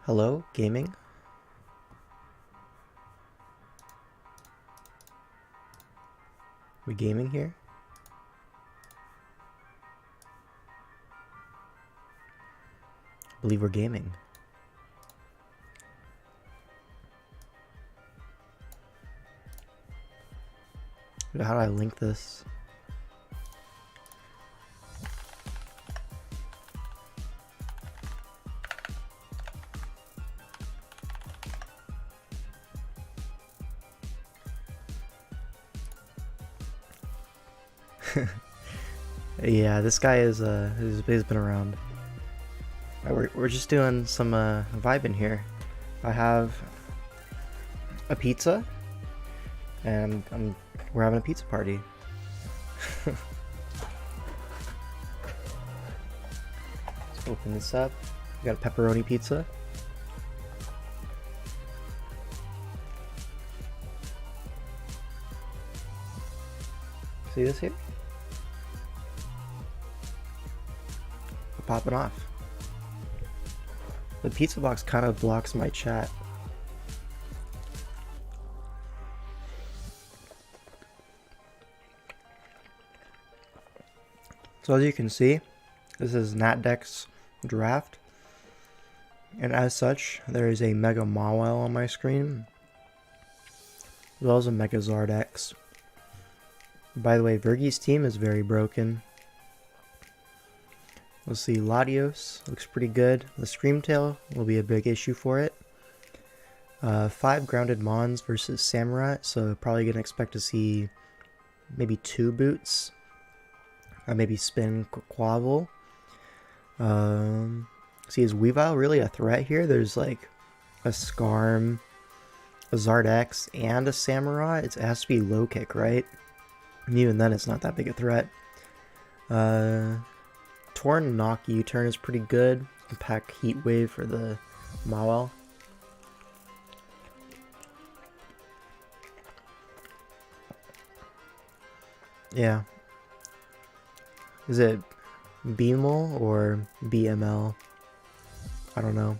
Hello, gaming? We gaming here? I believe we're gaming. How do I link this? Yeah, this guy is he's been around. We're just doing some vibing here. I have a pizza, and we're having a pizza party. Let's open this up. We got a pepperoni pizza. See this here? We're popping off. The pizza box kind of blocks my chat. So as you can see, this is NatDeck's draft. And as such, there is a Mega Mawile on my screen, as well as a Mega Zardex. By the way, Virgie's team is very broken. Let's see, Latios looks pretty good. The Screamtail will be a big issue for it. 5 grounded Mons versus Samurai, so probably gonna expect to see maybe 2 boots. Maybe Spin Quavel. See, is Weavile really a threat here? There's like a Skarm, a Zardex, and a Samurai. It has to be low kick, right? And even then, it's not that big a threat. Torn Knock U-turn is pretty good. Pack Heat Wave for the Mawile. Yeah. Is it Beamel or BML? I don't know.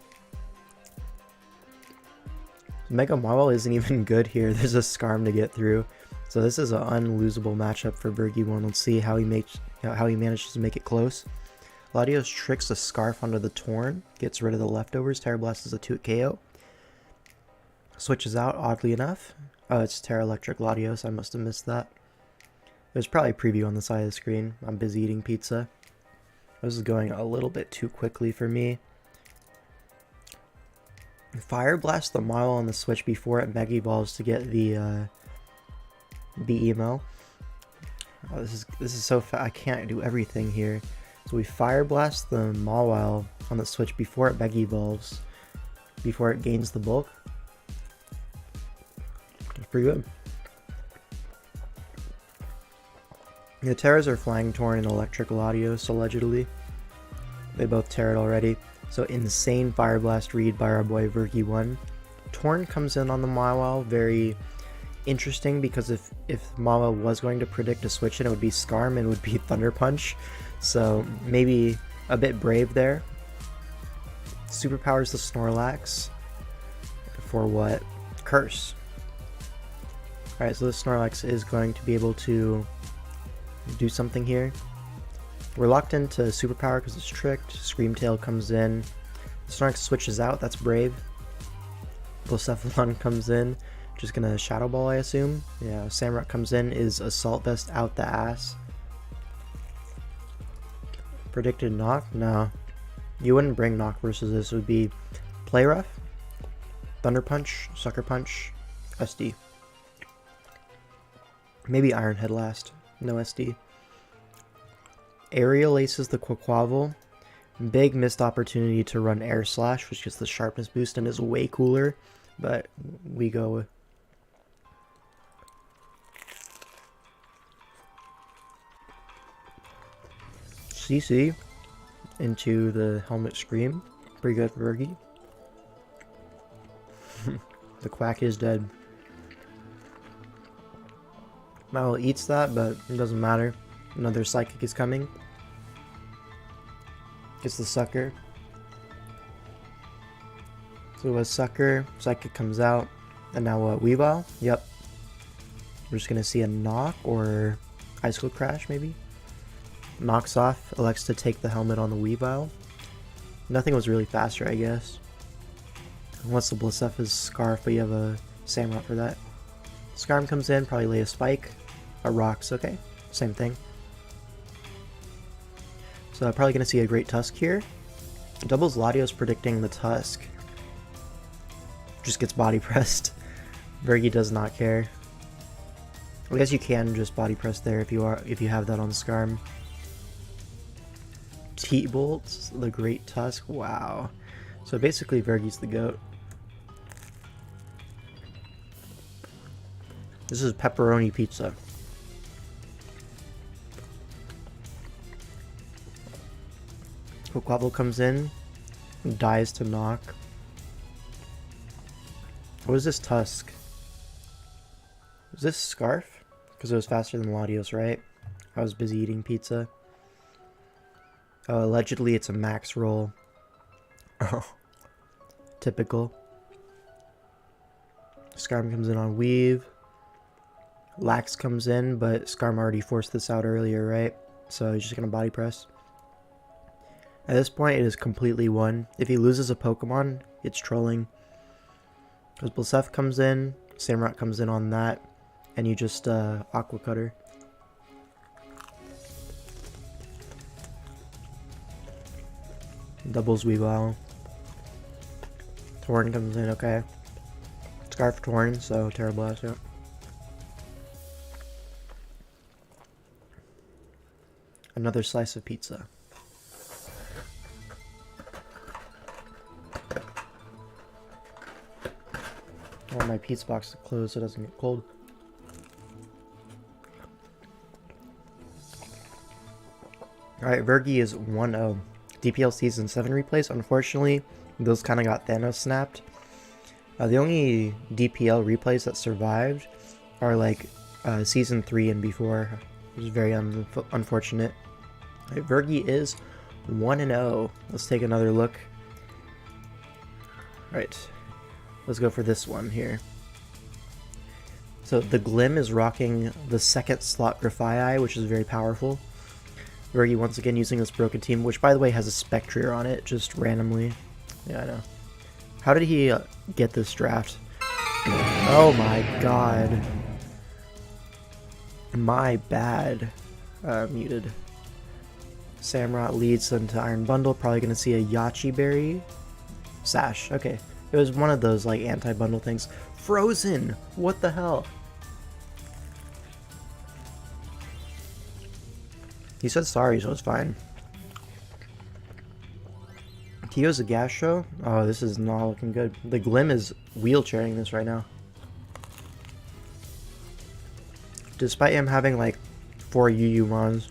Mega Mawile isn't even good here. There's a Skarm to get through. So this is an unlosable matchup for Virgie1. Let's see how he manages to make it close. Latios tricks a Scarf onto the Torn, gets rid of the leftovers. Terra Blast is a 2 KO. Switches out, oddly enough. Oh, it's Terra Electric Latios. I must have missed that. There's probably a preview on the side of the screen. I'm busy eating pizza. This is going a little bit too quickly for me. Fire Blast the Mawile on the switch before it Mega Evolves to get the emo. Oh, this is so fast. I can't do everything here. So we Fire Blast the Mawile on the switch before it Mega Evolves, before it gains the bulk. That's pretty good. The Terras are Flying Torn and Electric Latios, allegedly. They both tear it already. So insane Fire Blast read by our boy Virgie1. Torn comes in on the Mawile, very interesting, because if Mawile was going to predict a switch in, it would be Skarm and it would be Thunder Punch. So maybe a bit brave there. Superpowers the Snorlax. For what? Curse. Alright, so the Snorlax is going to be able to do something here. We're locked into Superpower because it's tricked. Screamtail comes in. Snorlax switches out, that's brave. Blacephalon comes in. Just gonna Shadow Ball, I assume. Yeah, Samurott comes in, is Assault Vest out the ass. Predicted Knock? No. You wouldn't bring Knock versus this. It would be Play Rough, Thunder Punch, Sucker Punch, SD. Maybe Iron Head last. No SD. Aerial Aces the Quaquaval. Big missed opportunity to run Air Slash, which gets the sharpness boost and is way cooler. But we go with CC into the Helmet Scream. Pretty good for Virgie. The Quack is dead. Mawile eats that, but it doesn't matter. Another Psychic is coming. Gets the Sucker. So a Sucker, Psychic comes out, and now what? Weavile? Yep. We're just gonna see a knock or Icicle Crash maybe. Knocks off, elects to take the helmet on the Weavile. Nothing was really faster, I guess. Unless the Blisef is Scarf, but you have a Samurott for that. Skarm comes in, probably lay a Spike. A Rocks, okay. Same thing. So I'm probably gonna see a Great Tusk here. Doubles Latios predicting the Tusk. Just gets body pressed. Vergi does not care. I guess you can just body press there if you have that on Skarm. T-Bolts, the Great Tusk, wow. So basically Vergi's the GOAT. This is pepperoni pizza. Quavel comes in, dies to knock. What is this Tusk? Is this Scarf? Because it was faster than Latios, right? I was busy eating pizza. Allegedly it's a max roll. Oh. Typical. Skarm comes in on Weave. Lax comes in, but Skarm already forced this out earlier, right? So he's just gonna body press. At this point, it is completely won. If he loses a Pokemon, it's trolling. Because Blisef comes in, Samurott comes in on that, and you just Aqua Cutter. Doubles Weavile. Torn comes in, okay. Scarf Torn, so Terra Blast, yeah. Another slice of pizza. I want my pizza box to close so it doesn't get cold. Alright, Vergi is 1-0. DPL Season 7 replays, unfortunately, those kind of got Thanos snapped. The only DPL replays that survived are like Season 3 and before, which is very unfortunate. Right, Vergi is 1-0. Let's take another look. Right, let's go for this one here. So the Glim is rocking the second slot Grafaiai, which is very powerful. Vergi once again using this Broken Team, which by the way has a Spectrier on it, just randomly. Yeah, I know. How did he get this draft? Oh my god. My bad. Muted. Samurott leads into Iron Bundle, probably going to see a Yachi Berry. Sash, okay. It was one of those like anti-bundle things. Frozen! What the hell? He said sorry, so it's fine. Tio's a Gastro? Oh, this is not looking good. The Glim is wheelchairing this right now. Despite him having like 4 UU Mons.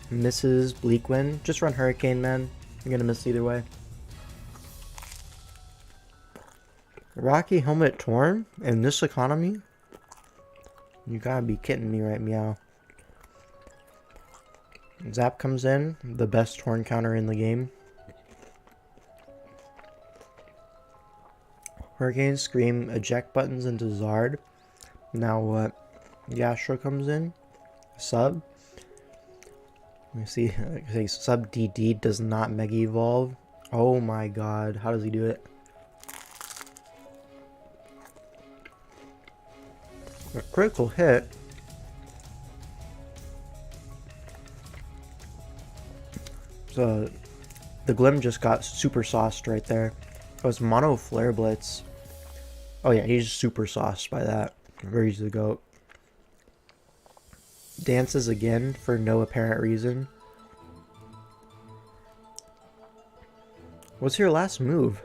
Misses Bleakwind. Just run Hurricane, man. You're gonna miss either way. Rocky Helmet Torn? In this economy? You gotta be kidding me, right, Meow. Zap comes in, the best Torn counter in the game. Hurricane, Scream, eject buttons into Zard. Now what? Gastro comes in. Sub. Let me see. Okay, Sub DD does not Mega Evolve. Oh my god, how does he do it? A critical hit. So the Glim just got super sauced right there. It was Mono Flare Blitz. Oh yeah, he's super sauced by that. Very easy to go. Dances again for no apparent reason. What's your last move?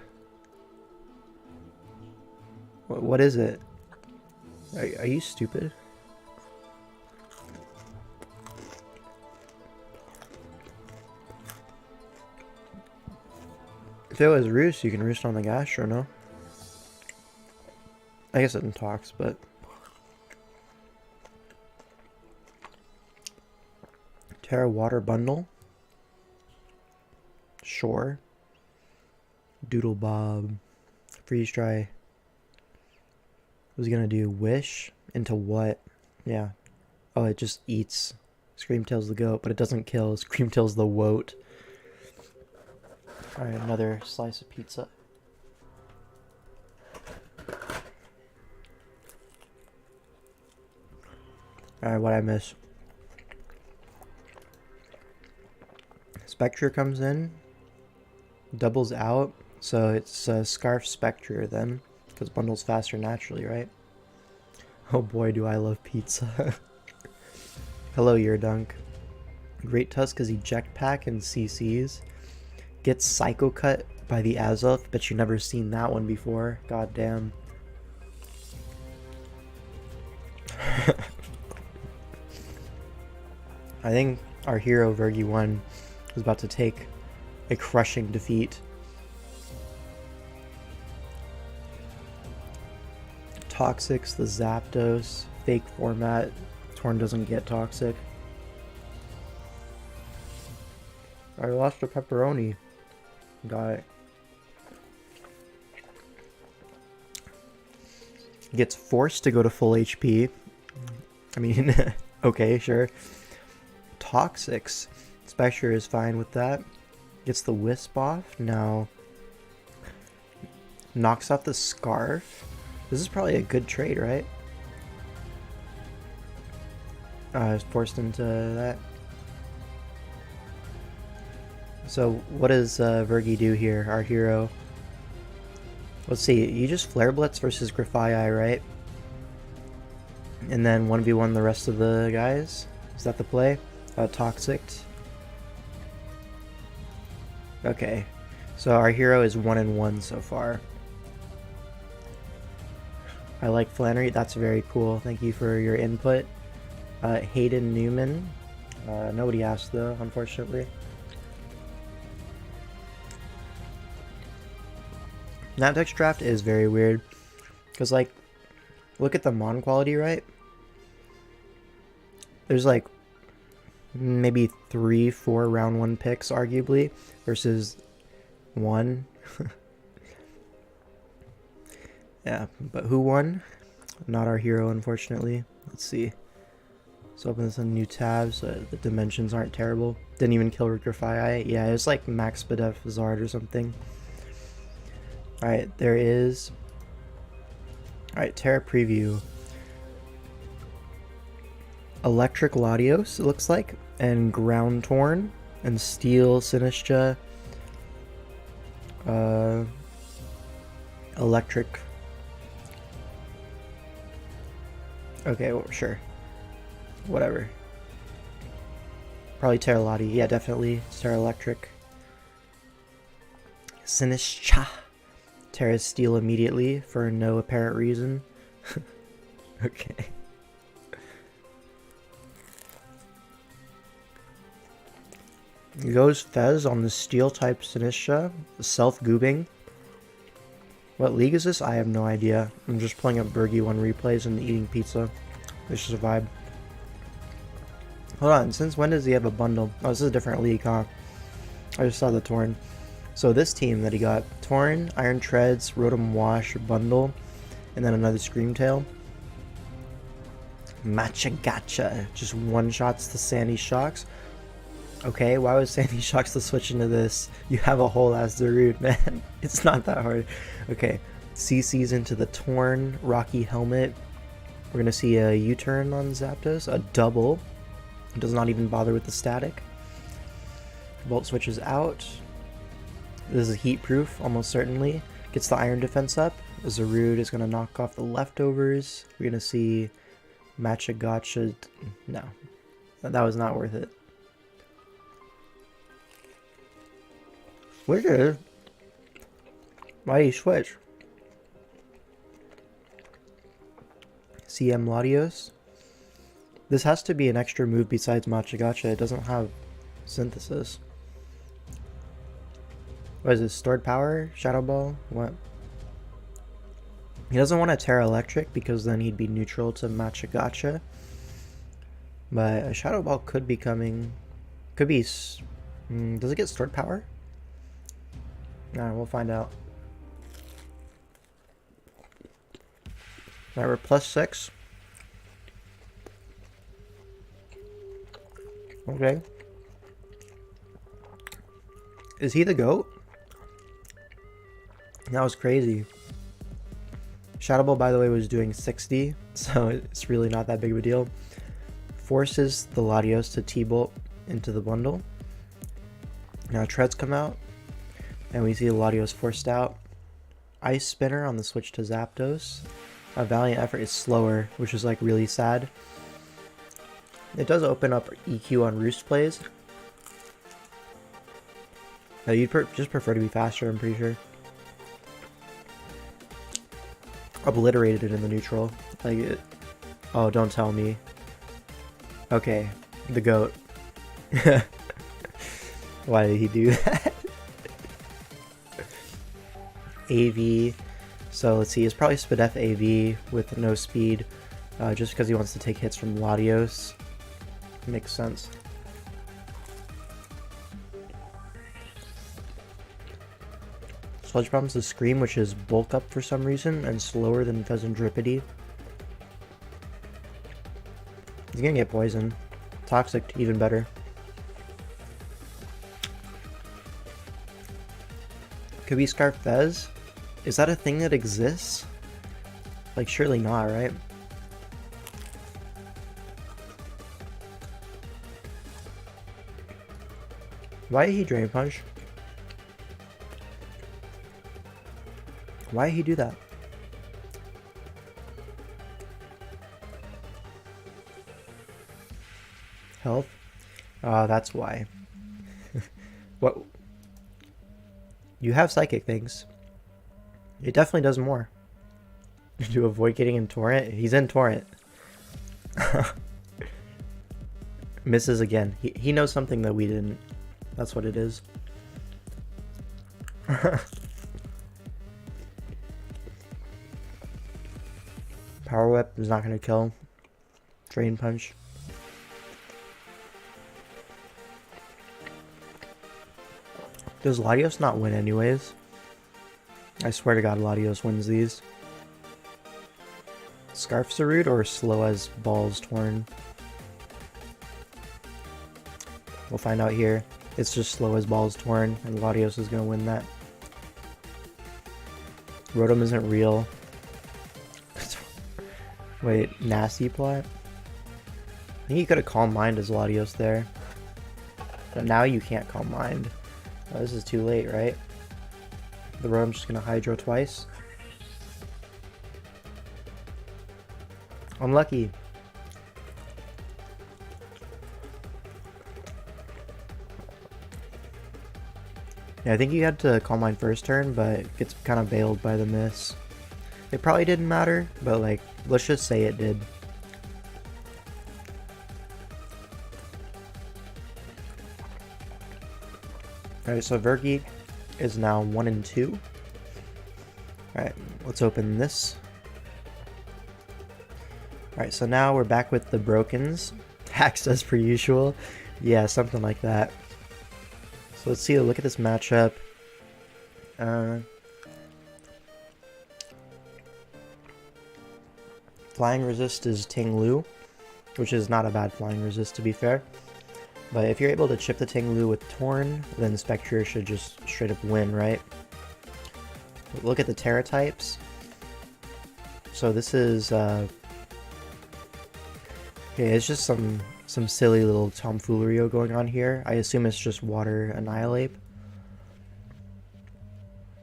What is it? Are you stupid? If it was Roost, you can Roost on the Gastro, no? I guess it talks, but... Terra Water Bundle? Sure. Doodle Bob. Freeze Dry. Was he gonna do? Wish? Into what? Yeah. Oh, it just eats. Screamtail's the goat, but it doesn't kill. Screamtail's the woat. Alright, another slice of pizza. Alright, what'd I miss? Spectre comes in. Doubles out. So it's Scarf Spectre then. Because bundles faster naturally, right? Oh boy, do I love pizza. Hello, Yeardunk. Great Tusk is Eject Pack and CCs. Gets Psycho Cut by the Azoth. Bet you never seen that one before. God damn. I think our hero Vergi1 is about to take a crushing defeat. Toxics, the Zapdos, fake format. Torn doesn't get toxic. I lost a pepperoni. Got it. Gets forced to go to full HP. I mean, okay, sure. Toxics. Spectre is fine with that. Gets the Wisp off. Now knocks off the Scarf. This is probably a good trade, right? I was forced into that. So what does Vergi do here, our hero? Let's see, you just Flare Blitz versus Grafaiai, right? And then 1v1 the rest of the guys? Is that the play? Toxic. Okay, so our hero is 1-1 so far. I like Flannery, that's very cool. Thank you for your input. Hayden Newman. Nobody asked though, unfortunately. Natdex draft is very weird. Because, like, look at the Mon quality, right? There's, like, maybe 3-4 round 1 picks, arguably, versus 1. Yeah, but who won? Not our hero, unfortunately. Let's see. Let's open this in a new tab so the dimensions aren't terrible. Didn't even kill Grafaiai. Yeah, it was like Max Spadef Zard or something. Alright, there is... Alright, Terra Preview. Electric Latios, it looks like. And Ground Torn. And Steel Sinistcha. Electric. Okay, well, sure. Whatever. Probably Terra Lati. Yeah, definitely. It's Terra Electric. Sinistcha. Terra Steel immediately for no apparent reason. Okay. Goes Fez on the Steel type Sinistcha. Self-goobing. What league is this? I have no idea. I'm just playing up Vergi1 replays and eating pizza. This is a vibe. Hold on, since when does he have a bundle? Oh, this is a different league, huh? I just saw the Torn. So this team that he got, Torn, Iron Treads, Rotom Wash, bundle, and then another Screamtail. Machagacha just one-shots the Sandy Shocks. Okay, why was Sandy Shocks to switch into this? You have a whole ass Darude, man. It's not that hard. Okay, CC's into the Torn, Rocky Helmet. We're going to see a U-turn on Zapdos, a double. Does not even bother with the static. Volt switches out. This is heat proof, almost certainly. Gets the Iron Defense up. Zarude is going to knock off the leftovers. We're going to see Machagacha. No, that was not worth it. Weird. Why do you switch? CM Latios. This has to be an extra move besides Machagacha. It doesn't have Synthesis. What is this? Stored Power? Shadow Ball? What? He doesn't want a Terra Electric because then he'd be neutral to Machagacha. But a Shadow Ball could be coming. Could be... does it get Stored Power? Alright, we'll find out. Alright, we're +6. Okay. Is he the GOAT? That was crazy. Shadow Ball, by the way, was doing 60, so it's really not that big of a deal. Forces the Latios to T-Bolt into the bundle. Now Treads come out, and we see the Latios forced out. Ice Spinner on the switch to Zapdos. A Valiant Effort is slower, which is like really sad. It does open up EQ on Roost plays. You'd just prefer to be faster, I'm pretty sure. Obliterated it in the neutral. Like it. Oh, don't tell me. Okay, the GOAT. Why did he do that? AV. So let's see, it's probably Spadef AV with no speed. Just because he wants to take hits from Latios. Makes sense. Sludge Bomb's the Scream, which is bulk up for some reason and slower than Pheasantdripity. He's gonna get poisoned. Toxic, even better. Could we Scarf Fez? Is that a thing that exists? Like, surely not, right? Why did he Drain Punch? Why did he do that? Health? That's why. What? You have psychic things. It definitely does more. To avoid getting in Torrent? He's in Torrent. Misses again. He knows something that we didn't. That's what it is. Power Whip is not going to kill. Drain Punch. Does Latios not win anyways? I swear to God, Latios wins these. Scarf Sarud or slow as balls torn? We'll find out here. It's just slow as balls torn, and Latios is going to win that. Rotom isn't real. Wait, Nasty Plot? I think you could have Calm Mind as Latios there. But now you can't Calm Mind. Oh, this is too late, right? The Rotom's just going to Hydro twice. Unlucky. Yeah, I think you had to Calm Mind first turn, but it gets kind of bailed by the miss. It probably didn't matter, but like, let's just say it did. Alright, so Vergi is now 1 and 2. Alright, let's open this. Alright, so now we're back with the Brokens. Taxed as per usual. Yeah, something like that. So let's see, look at this matchup. Flying Resist is Ting Lu, which is not a bad Flying Resist to be fair. But if you're able to chip the Ting Lu with Torn, then Spectre should just straight up win, right? Look at the Terra types. So this is, okay, it's just some silly little tomfoolery going on here. I assume it's just Water Annihilate.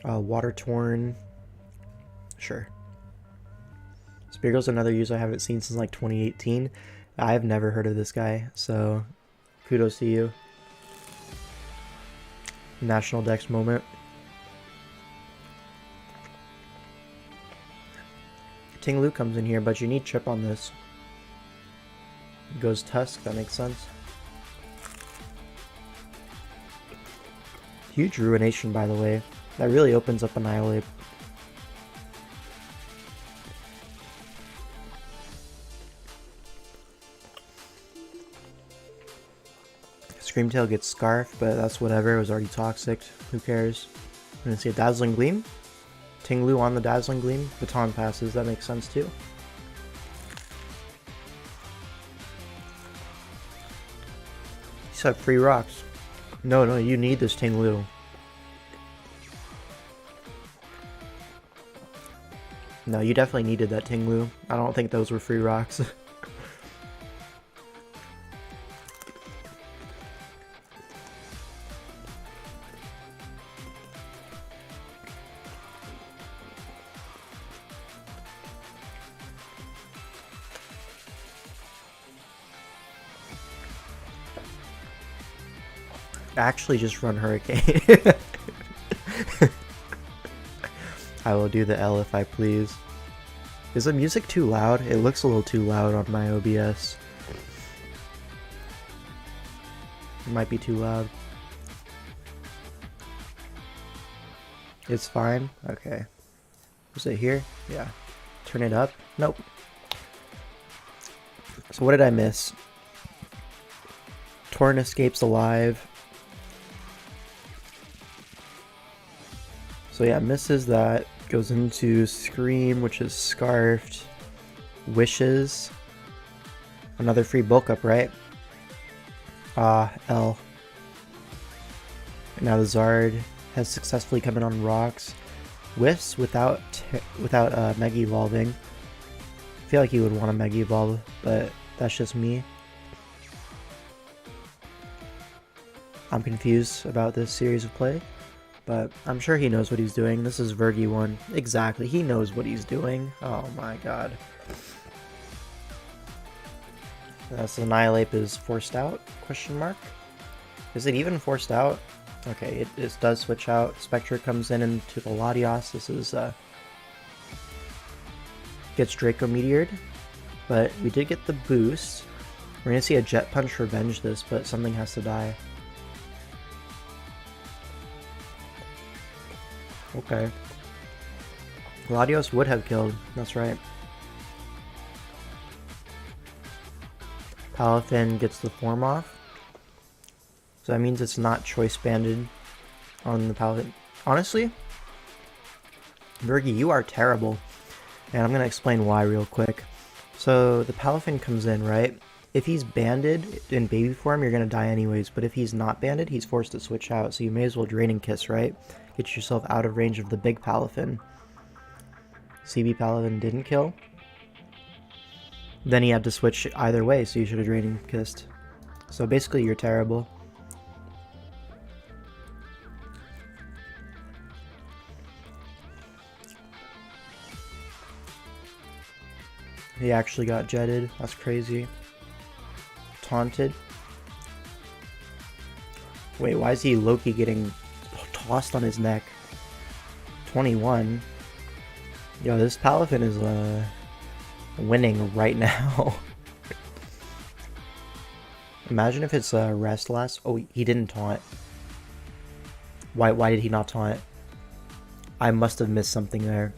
Water Torn. Sure. Speargle's another user I haven't seen since like 2018. I've never heard of this guy, so kudos to you. National Dex moment. Ting Lu comes in here, but you need chip on this. Goes Tusk, that makes sense. Huge Ruination, by the way. That really opens up Annihilate. Screamtail gets Scarf, but that's whatever. It was already toxic. Who cares? I'm gonna see a Dazzling Gleam. Tinglu on the Dazzling Gleam. Baton passes, that makes sense too. You said free rocks. No, you need this Tinglu. No, you definitely needed that Tinglu. I don't think those were free rocks. Actually, just run Hurricane. I will do the L if I please. Is the music too loud? It looks a little too loud on my OBS. It might be too loud. It's fine? Okay. Was it here? Yeah. Turn it up? Nope. So what did I miss? Torn escapes alive. So yeah, misses that. Goes into Scream, which is Scarfed. Wishes. Another free bulk up, right? L. Now the Zard has successfully come in on rocks. Whiffs without Mega Evolving. I feel like he would want a Mega Evolve, but that's just me. I'm confused about this series of play, but I'm sure he knows what he's doing. This is Vergi1. Exactly, he knows what he's doing. Oh my god. So Annihilape is forced out? Question mark? Is it even forced out? Okay, it does switch out. Spectre comes in into the Latios. This is gets Draco Meteored, but we did get the boost. We're gonna see a Jet Punch revenge this, but something has to die. Okay. Latios would have killed, that's right. Palafin gets the form off. So that means it's not choice banded on the Palafin. Honestly, Vergi, you are terrible. And I'm going to explain why real quick. So the Palafin comes in, right? If he's banded in baby form, you're going to die anyways. But if he's not banded, he's forced to switch out. So you may as well Draining Kiss, right? Get yourself out of range of the big Palafin. CB Palafin didn't kill. Then he had to switch either way, so you should have Draining Kissed. So basically, you're terrible. He actually got jetted. That's crazy. Taunted. Wait, why is he Loki getting tossed on his neck? 21. Yo, this Palafin is winning right now. Imagine if it's rest last. Oh, he didn't taunt. Why did he not taunt? I must have missed something there.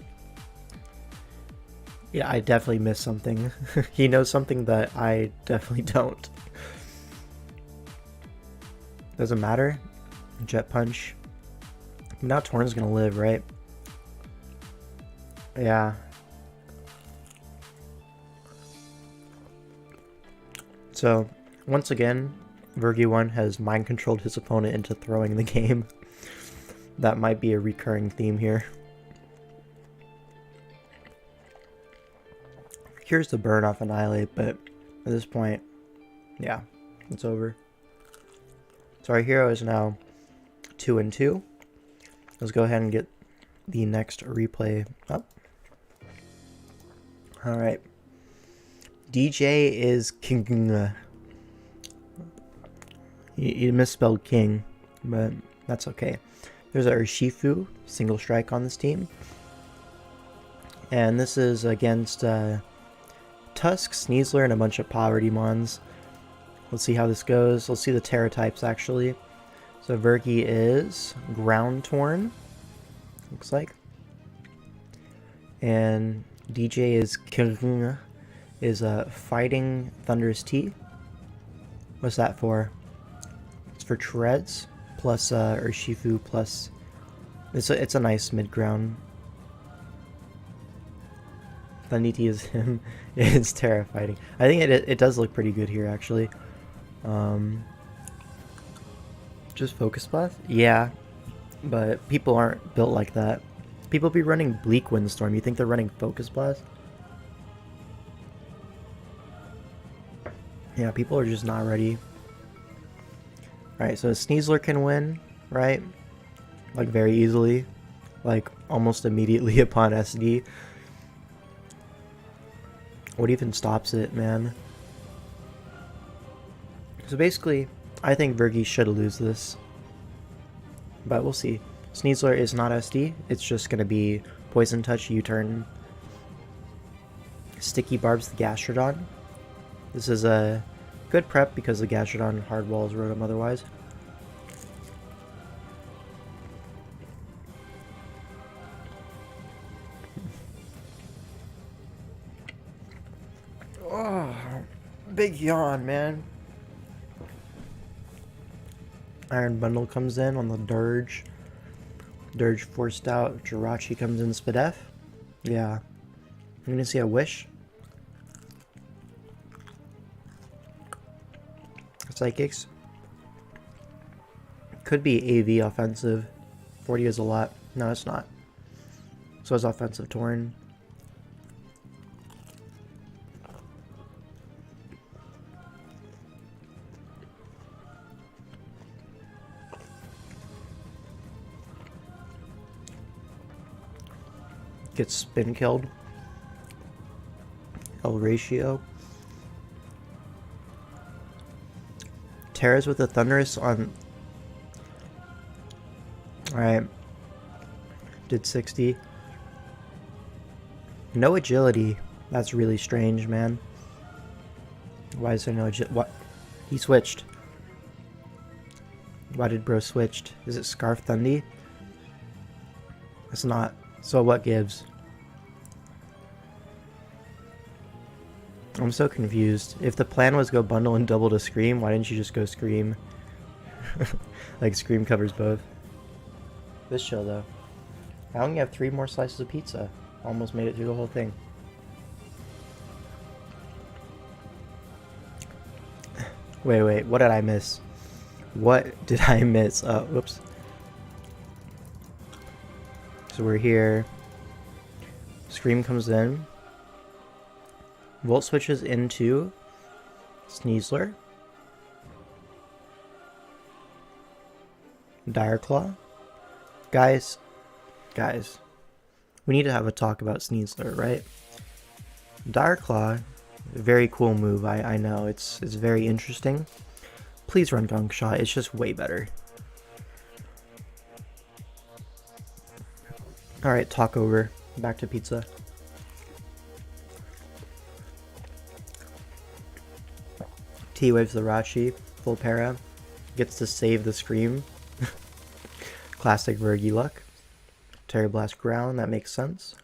Yeah, I definitely missed something. He knows something that I definitely don't. Doesn't matter. Jet Punch. Now Torn's gonna live, right? Yeah. So, once again, Vergi1 has mind controlled his opponent into throwing the game. That might be a recurring theme here. Here's the burn off Annihilape, but at this point, yeah, it's over. So our hero is now 2-2. Let's go ahead and get the next replay up. Alright. DJ is King. You misspelled King, but that's okay. There's a Urshifu, single strike on this team. And this is against Tusk, Sneasler, and a bunch of Poverty Mons. Let's see how this goes. Let's see the Terra types, actually. So Vergi is Ground Torn, looks like. And DJ is King, is Fighting Thunderous T. What's that for? It's for Treads, plus Urshifu, plus It's a nice mid ground. Thundity is him. It's terrifying. I think it does look pretty good here actually. Just Focus Blast? Yeah, but people aren't built like that. People be running Bleak Windstorm. You think they're running Focus Blast? Yeah, people are just not ready. Alright, so Sneasler can win, right? Like very easily. Like almost immediately upon SD. What even stops it, man? So basically, I think Vergi should lose this. But we'll see. Sneasler is not SD. It's just going to be Poison Touch, U-Turn. Sticky Barbs the Gastrodon. This is a good prep because the Gastrodon hard walls Rotom otherwise. Oh, big yawn, man. Iron Bundle comes in on the Dirge. Dirge forced out. Jirachi comes in Spadef. Yeah. I'm gonna see a Wish. Psychics. Could be AV offensive. 40 is a lot. No, it's not. So it's offensive Torn. Gets spin killed. L ratio. Terras with a Thundurus on. Alright. Did 60. No agility. That's really strange, man. Why is there no agility? What? He switched. Why did bro switched? Is it Scarf Thundy? It's not. So what gives? I'm so confused. If the plan was go bundle and double to Scream, why didn't you just go Scream? Like Scream covers both. This chill though. I only have 3 more slices of pizza. Almost made it through the whole thing. Wait, what did I miss? What did I miss? Whoops. So we're here. Scream comes in. Volt switches into Sneasler. Dire Claw. Guys, we need to have a talk about Sneasler, right? Dire Claw, very cool move. I know it's very interesting. Please run Gunk Shot. It's just way better. All right, talk over. Back to pizza. T-Waves the Rachi, full para. Gets to save the Scream. Classic Vergi luck. Terra Blast Ground, that makes sense.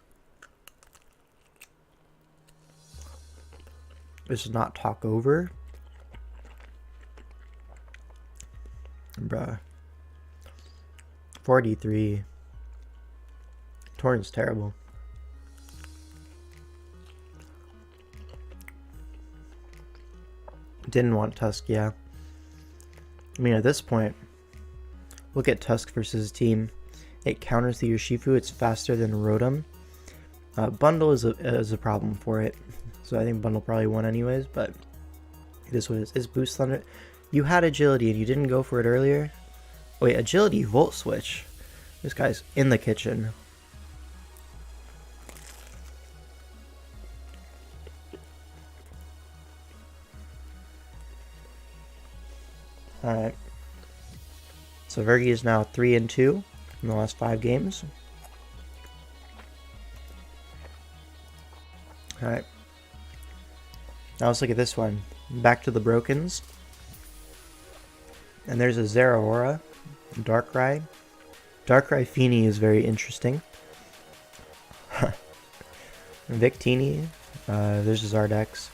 This is not talk over. Bruh. 43. Torrent's terrible. Didn't want Tusk, yeah. I mean, at this point, look at Tusk versus team. It counters the Urshifu. It's faster than Rotom. Bundle is a problem for it. So I think Bundle probably won anyways, but it is what it is. It's Boost Thunder. You had Agility and you didn't go for it earlier? Wait, Agility Volt Switch. This guy's in the kitchen. Alright. So Vergi is now 3-2 in the last 5 games. Alright. Now let's look at this one. Back to the Brokens. And there's a Zeraora. Darkrai. Darkrai Feeny is very interesting. Victini. There's a Zardex.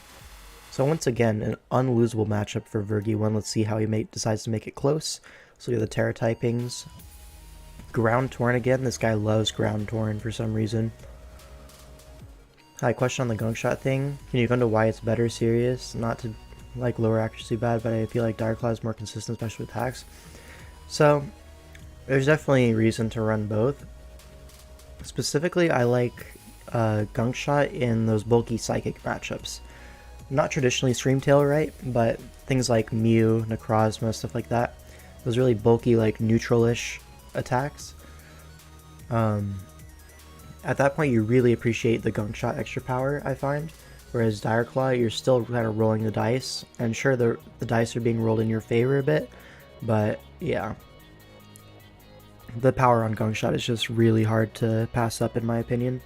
So once again, an unlosable matchup for Vergi 1. Let's see how he decides to make it close. So we have the Terra typings. Ground Torn again. This guy loves Ground Torn for some reason. Hi, question on the gunk shot thing. Can you go into why it's better serious? Not to like lower accuracy bad, but I feel like Dire Claw is more consistent, especially with hacks. So there's definitely reason to run both. Specifically, I like gunk shot in those bulky psychic matchups. Not traditionally Screamtail, right? But things like Mew, Necrozma, stuff like that. Those really bulky, like neutral-ish attacks. At that point, you really appreciate the gunk shot extra power, I find. Whereas Dire Claw, you're still kind of rolling the dice. And sure, the dice are being rolled in your favor a bit. But yeah. The power on gunk shot is just really hard to pass up, in my opinion.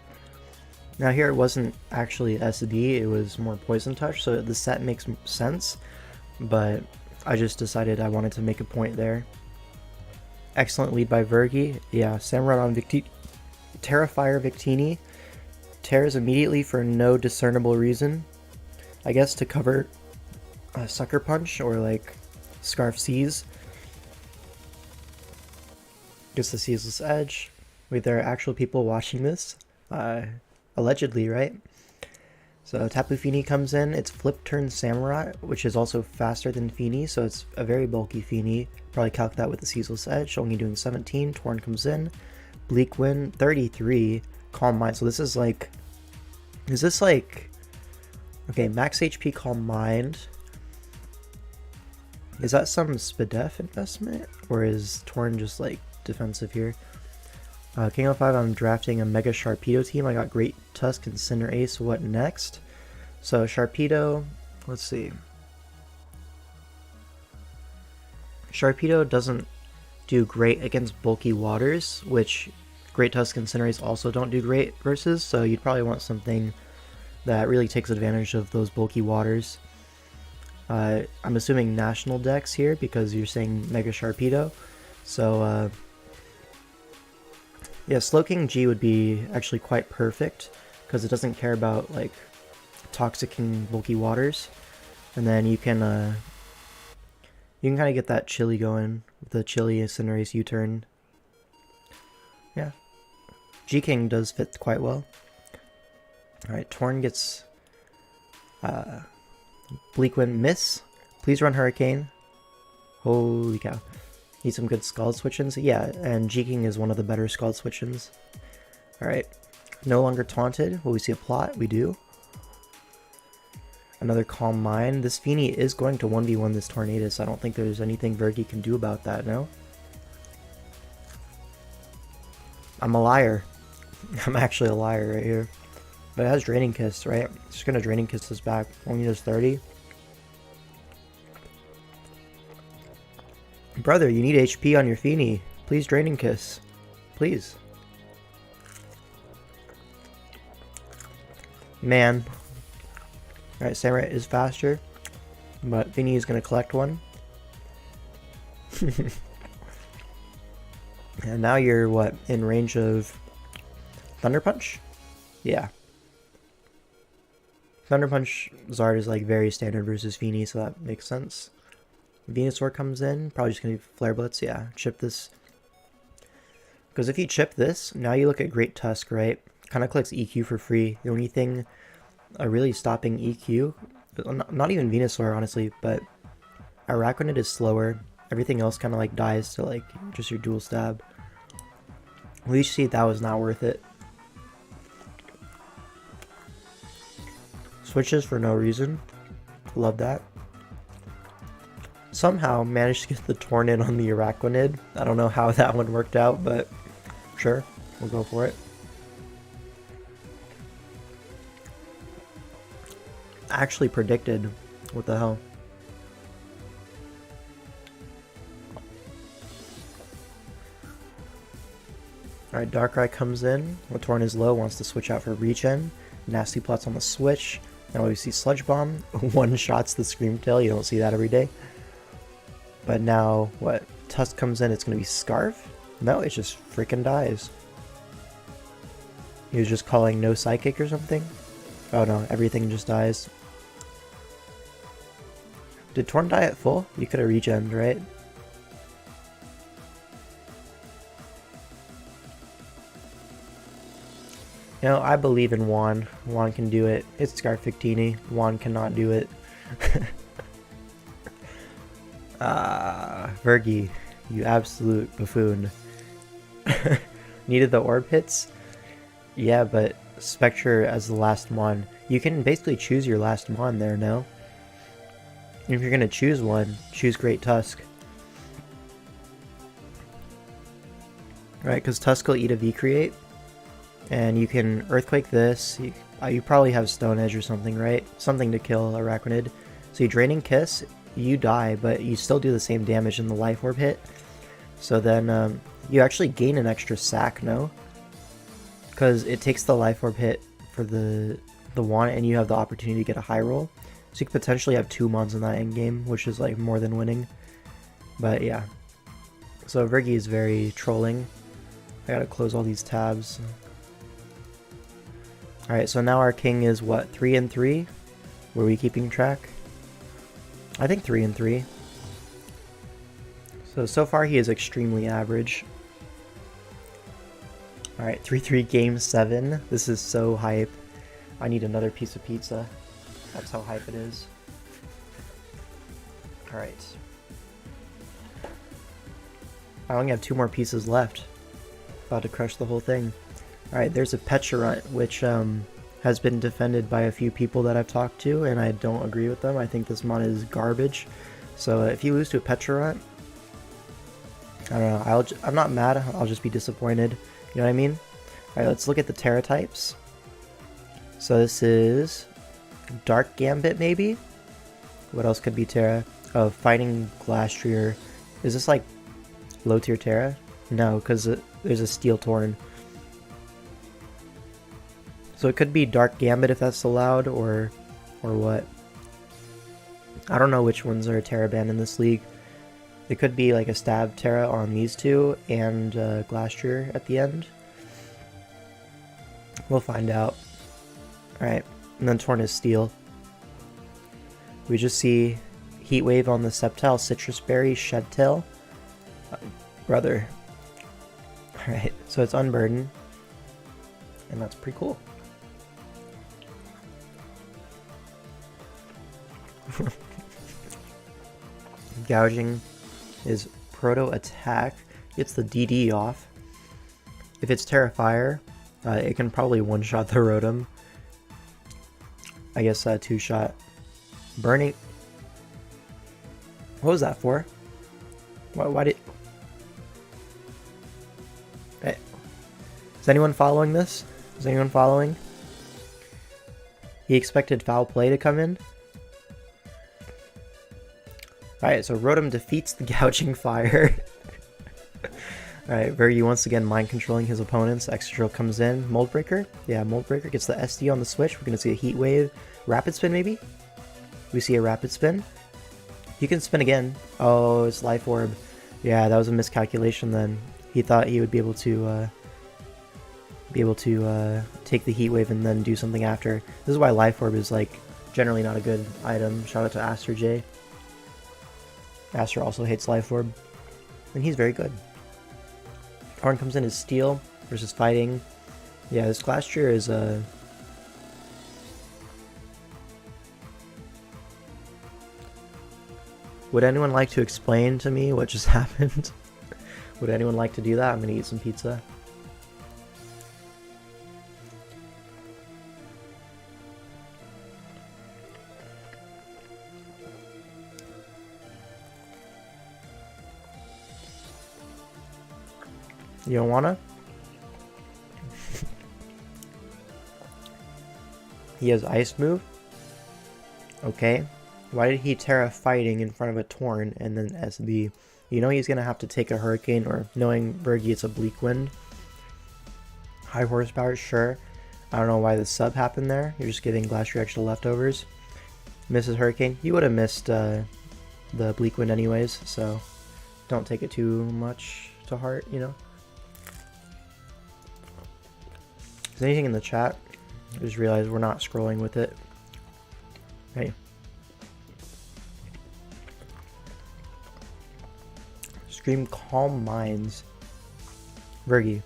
Now here it wasn't actually SD, it was more Poison Touch, so the set makes sense. But I just decided I wanted to make a point there. Excellent lead by Vergi. Yeah, Samurott on Terrifier Victini. Tears immediately for no discernible reason. I guess to cover a Sucker Punch or like Scarf Seize. Gets the Ceaseless Edge. Wait, there are actual people watching this? Allegedly, right? So Tapu Fini comes in, it's Flip Turn Samurott, which is also faster than Fini, so it's a very bulky Fini. Probably calc that with the Ceaseless Edge, only doing 17. Torn comes in. Bleak Wind, 33. Calm Mind, so this is like... Is this like... Okay, max HP Calm Mind. Is that some Spadef investment? Or is Torn just like defensive here? King of 5, I'm drafting a Mega Sharpedo team. I got Great Tusk and Cinder Ace. What next? So Sharpedo, let's see. Sharpedo doesn't do great against bulky waters, which Great Tusk and Cinder Ace also don't do great versus, so you'd probably want something that really takes advantage of those bulky waters. I'm assuming National Dex here because you're saying Mega Sharpedo. So, yeah, Slowking G would be actually quite perfect because it doesn't care about like toxicking bulky waters, and then you can kind of get that chili going with the chili Cinderace U-turn. Yeah, G-King does fit quite well. All right, Torn gets Bleak Wind miss. Please run Hurricane. Holy cow. Need some good Scald Switch-ins? Yeah, and G-King is one of the better Scald Switch-ins. Alright. No longer taunted. Will we see a plot? We do. Another Calm Mind. This Fini is going to 1v1 this Tornadus. I don't think there's anything Vergi can do about that, no? I'm a liar. I'm actually a liar right here. But it has Draining Kiss, right? It's just gonna Draining Kiss this back. Only does 30. Brother, you need HP on your Fini. Please Draining Kiss. Please. Man. Alright, Samurott is faster. But Fini is going to collect one. And now you're, what, in range of Thunder Punch? Yeah. Thunder Punch Zard is like very standard versus Fini, so that makes sense. Venusaur comes in, probably just going to be Flare Blitz, yeah, chip this. Because if you chip this, now you look at Great Tusk, right? Kind of collects EQ for free. The only thing really stopping EQ, not even Venusaur, honestly, but Araquanid is slower. Everything else kind of like dies to like just your dual stab. At least see that was not worth it. Switches for no reason. Love that. Somehow managed to get the Torn in on the Araquanid. I don't know how that one worked out, but sure, we'll go for it. Actually predicted. What the hell? Alright, Darkrai comes in. When Torn is low, wants to switch out for regen. Nasty Plots on the switch. Now we see Sludge Bomb. One shots the Screamtail. You don't see that every day. But now, what? Tusk comes in, it's going to be Scarf? No, it just freaking dies. He was just calling no Psychic or something? Oh no, everything just dies. Did Torn die at full? You could have regened, right? You know, I believe in Juan. Juan can do it. It's Scarfictini. Juan cannot do it. Vergi, you absolute buffoon. Needed the orb hits? Yeah, but Spectre as the last one. You can basically choose your last one there, no? If you're gonna choose one, choose Great Tusk. Right, because Tusk will eat a V-Create. And you can Earthquake this. You probably have Stone Edge or something, right? Something to kill Araquanid. So you Draining Kiss, you die, but you still do the same damage in the Life Orb hit. So then you actually gain an extra sack, no? Because it takes the Life Orb hit for the one, and you have the opportunity to get a high roll. So you could potentially have 2 mons in that end game, which is like more than winning. But yeah. So Vergi is very trolling. I gotta close all these tabs. Alright, so now our king is what, 3-3? Were we keeping track? I think 3-3. So far he is extremely average. Alright, 3-3 game 7. This is so hype. I need another piece of pizza. That's how hype it is. Alright. I only have 2 more pieces left. About to crush the whole thing. Alright, there's a Pecharunt, which has been defended by a few people that I've talked to, and I don't agree with them. I think this mon is garbage. So if you lose to a Pecharunt, I don't know, I'm not mad, I'll just be disappointed. You know what I mean? Alright, let's look at the Terra types. So this is Dark Gambit, maybe? What else could be Terra? Oh, Fighting Glastrier. Is this like low tier Terra? No, because there's a Steel Torn. So it could be Dark Gambit if that's allowed, or what. I don't know which ones are Terra banned in this league. It could be like a Stab Terra on these two, and Glastrier at the end. We'll find out. Alright, and then Torn is Steel. We just see Heat Wave on the Sceptile, Citrus Berry, Shed Tail. Brother. Alright, so it's Unburden. And that's pretty cool. Gouging is Proto Attack. Gets the DD off. If it's Terra Fire, it can probably one-shot the Rotom. I guess 2-shot. Burning. What was that for? Why did... Hey. Is anyone following this? Is anyone following? He expected Foul Play to come in? Alright, so Rotom defeats the Gouging Fire. Alright, Vergi once again mind controlling his opponents. Excadrill comes in. Mold Breaker? Yeah, Mold Breaker gets the SD on the switch. We're going to see a Heat Wave. Rapid Spin, maybe? We see a Rapid Spin. You can spin again. Oh, it's Life Orb. Yeah, that was a miscalculation then. He thought he would be able to take the Heat Wave and then do something after. This is why Life Orb is like generally not a good item. Shout out to Aster J. Aster also hates Life Orb, and he's very good. Torn comes in as Steel versus Fighting. Yeah, this Glastrier is Would anyone like to explain to me what just happened? Would anyone like to do that? I'm gonna eat some pizza. You don't wanna? He has Ice move? Okay. Why did he Terra Fighting in front of a Torn and then SB? You know he's gonna have to take a Hurricane, or knowing Vergi it's a Bleak Wind. High horsepower, sure. I don't know why the sub happened there. You're just giving Glastrier extra leftovers. Misses Hurricane. You would have missed the Bleak Wind anyways, so don't take it too much to heart, you know? Is anything in the chat? I just realized we're not scrolling with it. Hey. Scream Calm Minds. Vergi.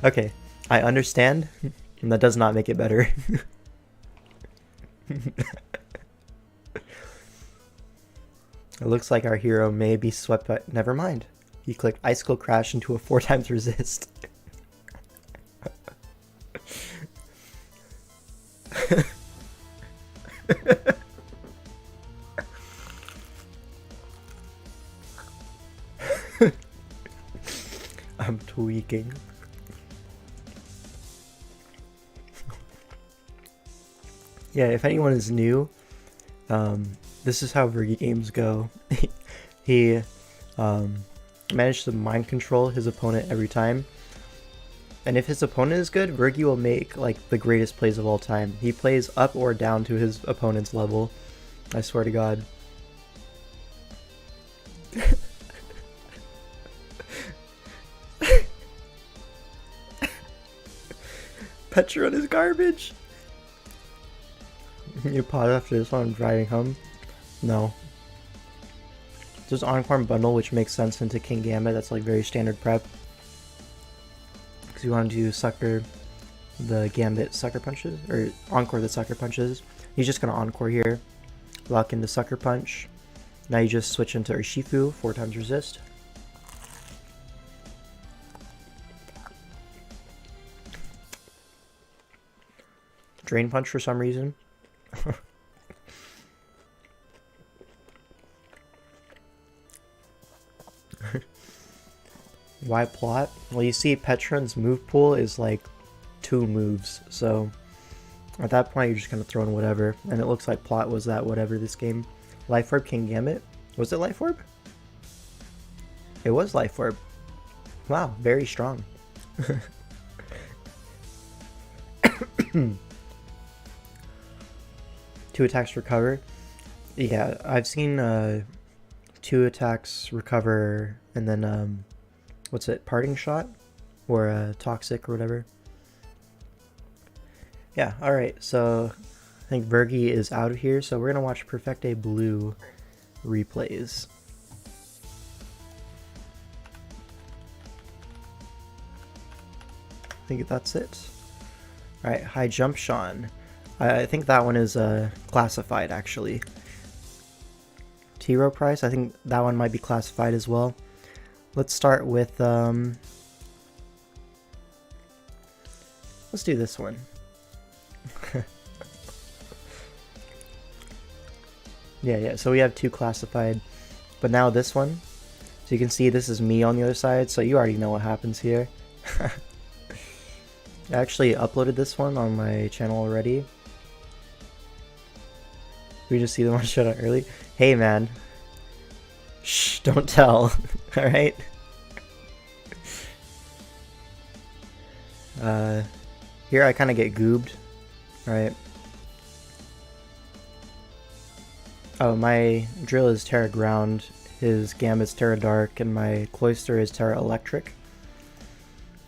Okay, I understand, and that does not make it better. It looks like our hero may be swept by... Never mind. He clicked Icicle Crash into a 4x resist. I'm tweaking. Yeah, if anyone is new, this is how Vergi games go. He managed to mind control his opponent every time. And if his opponent is good, Vergi will make like the greatest plays of all time. He plays up or down to his opponent's level. I swear to God. Petron is garbage. You pause after this one, I'm driving home. No. There's Encore Bundle, which makes sense into King Gambit. That's like very standard prep. Because you want to do Sucker the Gambit Sucker Punches, or Encore the Sucker Punches. He's just going to Encore here. Lock into Sucker Punch. Now you just switch into Urshifu, 4x resist. Drain Punch for some reason. Why plot? Well, you see Petron's move pool is like 2 moves, so at that point you're just gonna throw in whatever, and it looks like plot was that whatever this game. Life Orb King Gambit? Was it Life Orb? It was Life Orb. Wow, very strong. 2 attacks recover. Yeah, I've seen 2 attacks recover and then what's it, Parting Shot or Toxic or whatever. Yeah, alright, so I think Vergi is out of here, so we're gonna watch Perfecte Blue replays. I think that's it. Alright, High Jump Sean. I think that one is classified actually. T-Row Price, I think that one might be classified as well. Let's start with let's do this one. Yeah, so we have 2 classified, but now this one, so you can see this is me on the other side, so you already know what happens here. I actually uploaded this one on my channel already. We just see the one shut out early. Hey man, shh, don't tell. All right. Here I kind of get goobed. All right. Oh, my drill is Terra Ground, his Gambit's Terra Dark, and my Cloyster is Terra Electric.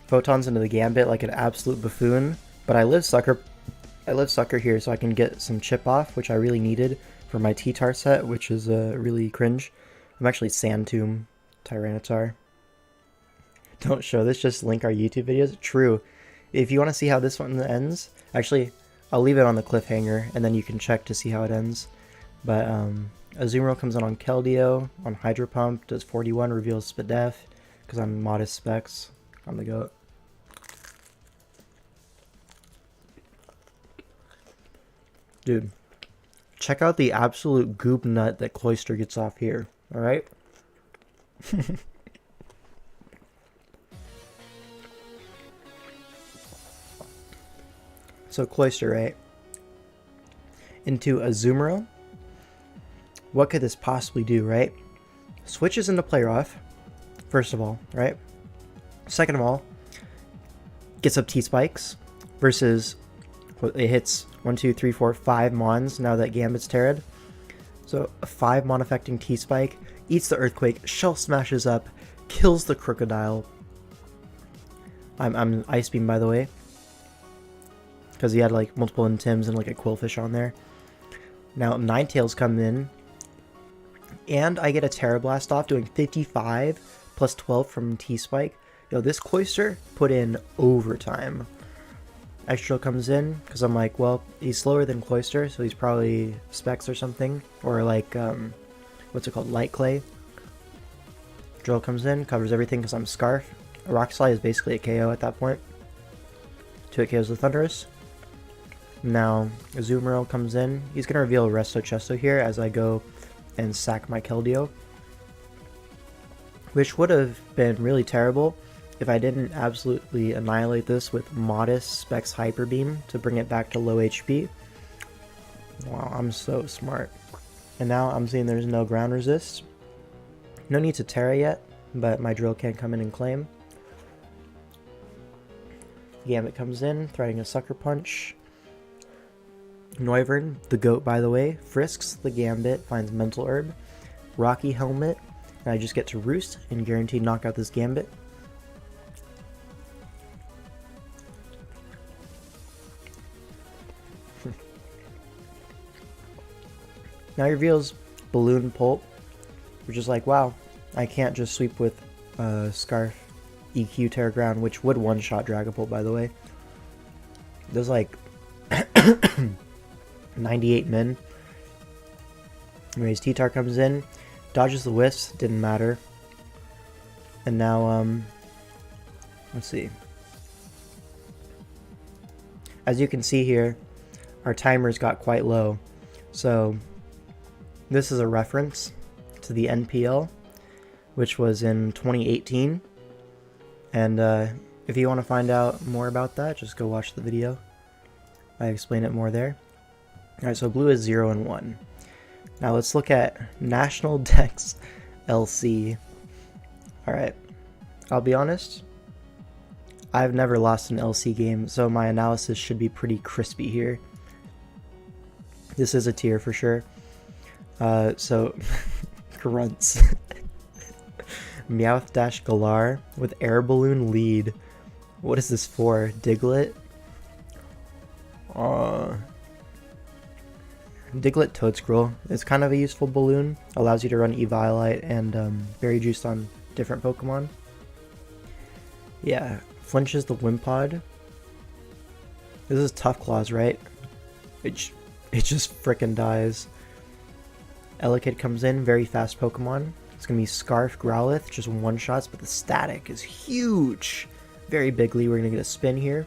Photons into the Gambit like an absolute buffoon, but I live Sucker here so I can get some chip off, which I really needed for my T-Tar set, which is really cringe. I'm actually Sand Tomb Tyranitar. Don't show this, just link our YouTube videos. True. If you want to see how this one ends, actually, I'll leave it on the cliffhanger, and then you can check to see how it ends. But Azumarill comes in on Keldeo, on Hydro Pump, does 41, reveals Spadef, because I'm modest specs. I'm the GOAT. Dude, check out the absolute goop nut that Cloyster gets off here, alright? So Cloyster, right? Into Azumarill. What could this possibly do, right? Switches into Play Rough, first of all, right? Second of all, gets up T-Spikes versus it hits 1, 2, 3, 4, 5 Mons now that Gambit's Terra'd. So a 5 Mon affecting T-Spike, eats the Earthquake, Shell Smashes up, kills the Crocodile. I'm Ice Beam, by the way, because he had like multiple Intims and like a Quillfish on there. Now Ninetales come in, and I get a Terra Blast off doing 55 plus 12 from T-Spike. Yo, this Cloyster put in overtime. Extra comes in, because I'm like, well, he's slower than Cloyster, so he's probably Specs or something. Or like, what's it called? Light Clay. Drill comes in, covers everything because I'm Scarf. Rock Slide is basically a KO at that point. 2-hit KOs the Thundurus. Now, Azumarill comes in. He's going to reveal Resto Chesto here as I go and sack my Keldeo. Which would have been really terrible if I didn't absolutely annihilate this with Modest Specs Hyper Beam to bring it back to low HP. Wow, I'm so smart. And now I'm seeing there's no ground resist. No need to Terra yet, but my drill can come in and claim. Gambit comes in, throwing a Sucker Punch. Noivern, the goat by the way, frisks the Gambit, finds Mental Herb. Rocky Helmet, and I just get to Roost and guaranteed knock out this Gambit. Now he reveals Balloon Pulp, which is like, wow, I can't just sweep with Scarf EQ Terra Ground, which would one-shot Dragapult, by the way. There's like 98 min. Anyways, T-Tar comes in, dodges the Wisp, didn't matter. And now, let's see. As you can see here, our timers got quite low. So, this is a reference to the NPL, which was in 2018. And if you want to find out more about that, just go watch the video. I explain it more there. Alright, so blue is 0 and 1. Now let's look at National Dex LC. Alright, I'll be honest, I've never lost an LC game, so my analysis should be pretty crispy here. This is a tier for sure. So, grunts. Meowth Dash Galar with Air Balloon Lead. What is this for? Diglett? Diglett Toadscroll is kind of a useful balloon. Allows you to run Eviolite and Berry Juice on different Pokemon. Yeah, flinches the Wimpod. This is Tough Claws, right? It just frickin' dies. Elekid comes in, very fast Pokemon. It's gonna be Scarf, Growlithe, just one-shots, but the static is huge. Very bigly, we're gonna get a spin here.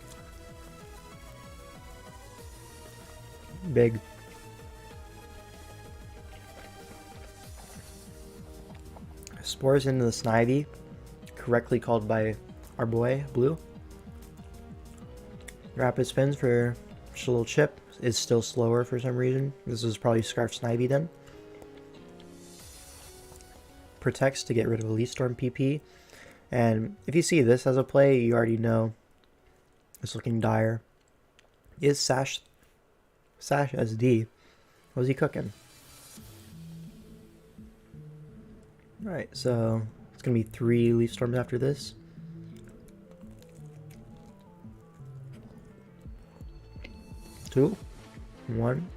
Big. Spores into the Snivy, correctly called by our boy, Blue. Rapid spins for just a little chip. Is still slower for some reason. This is probably Scarf Snivy then. Protects to get rid of a Leaf Storm PP. And if you see this as a play, you already know it's looking dire. Is Sash SD? What was he cooking? Alright, so it's going to be 3 Leaf Storms after this. Two, 1.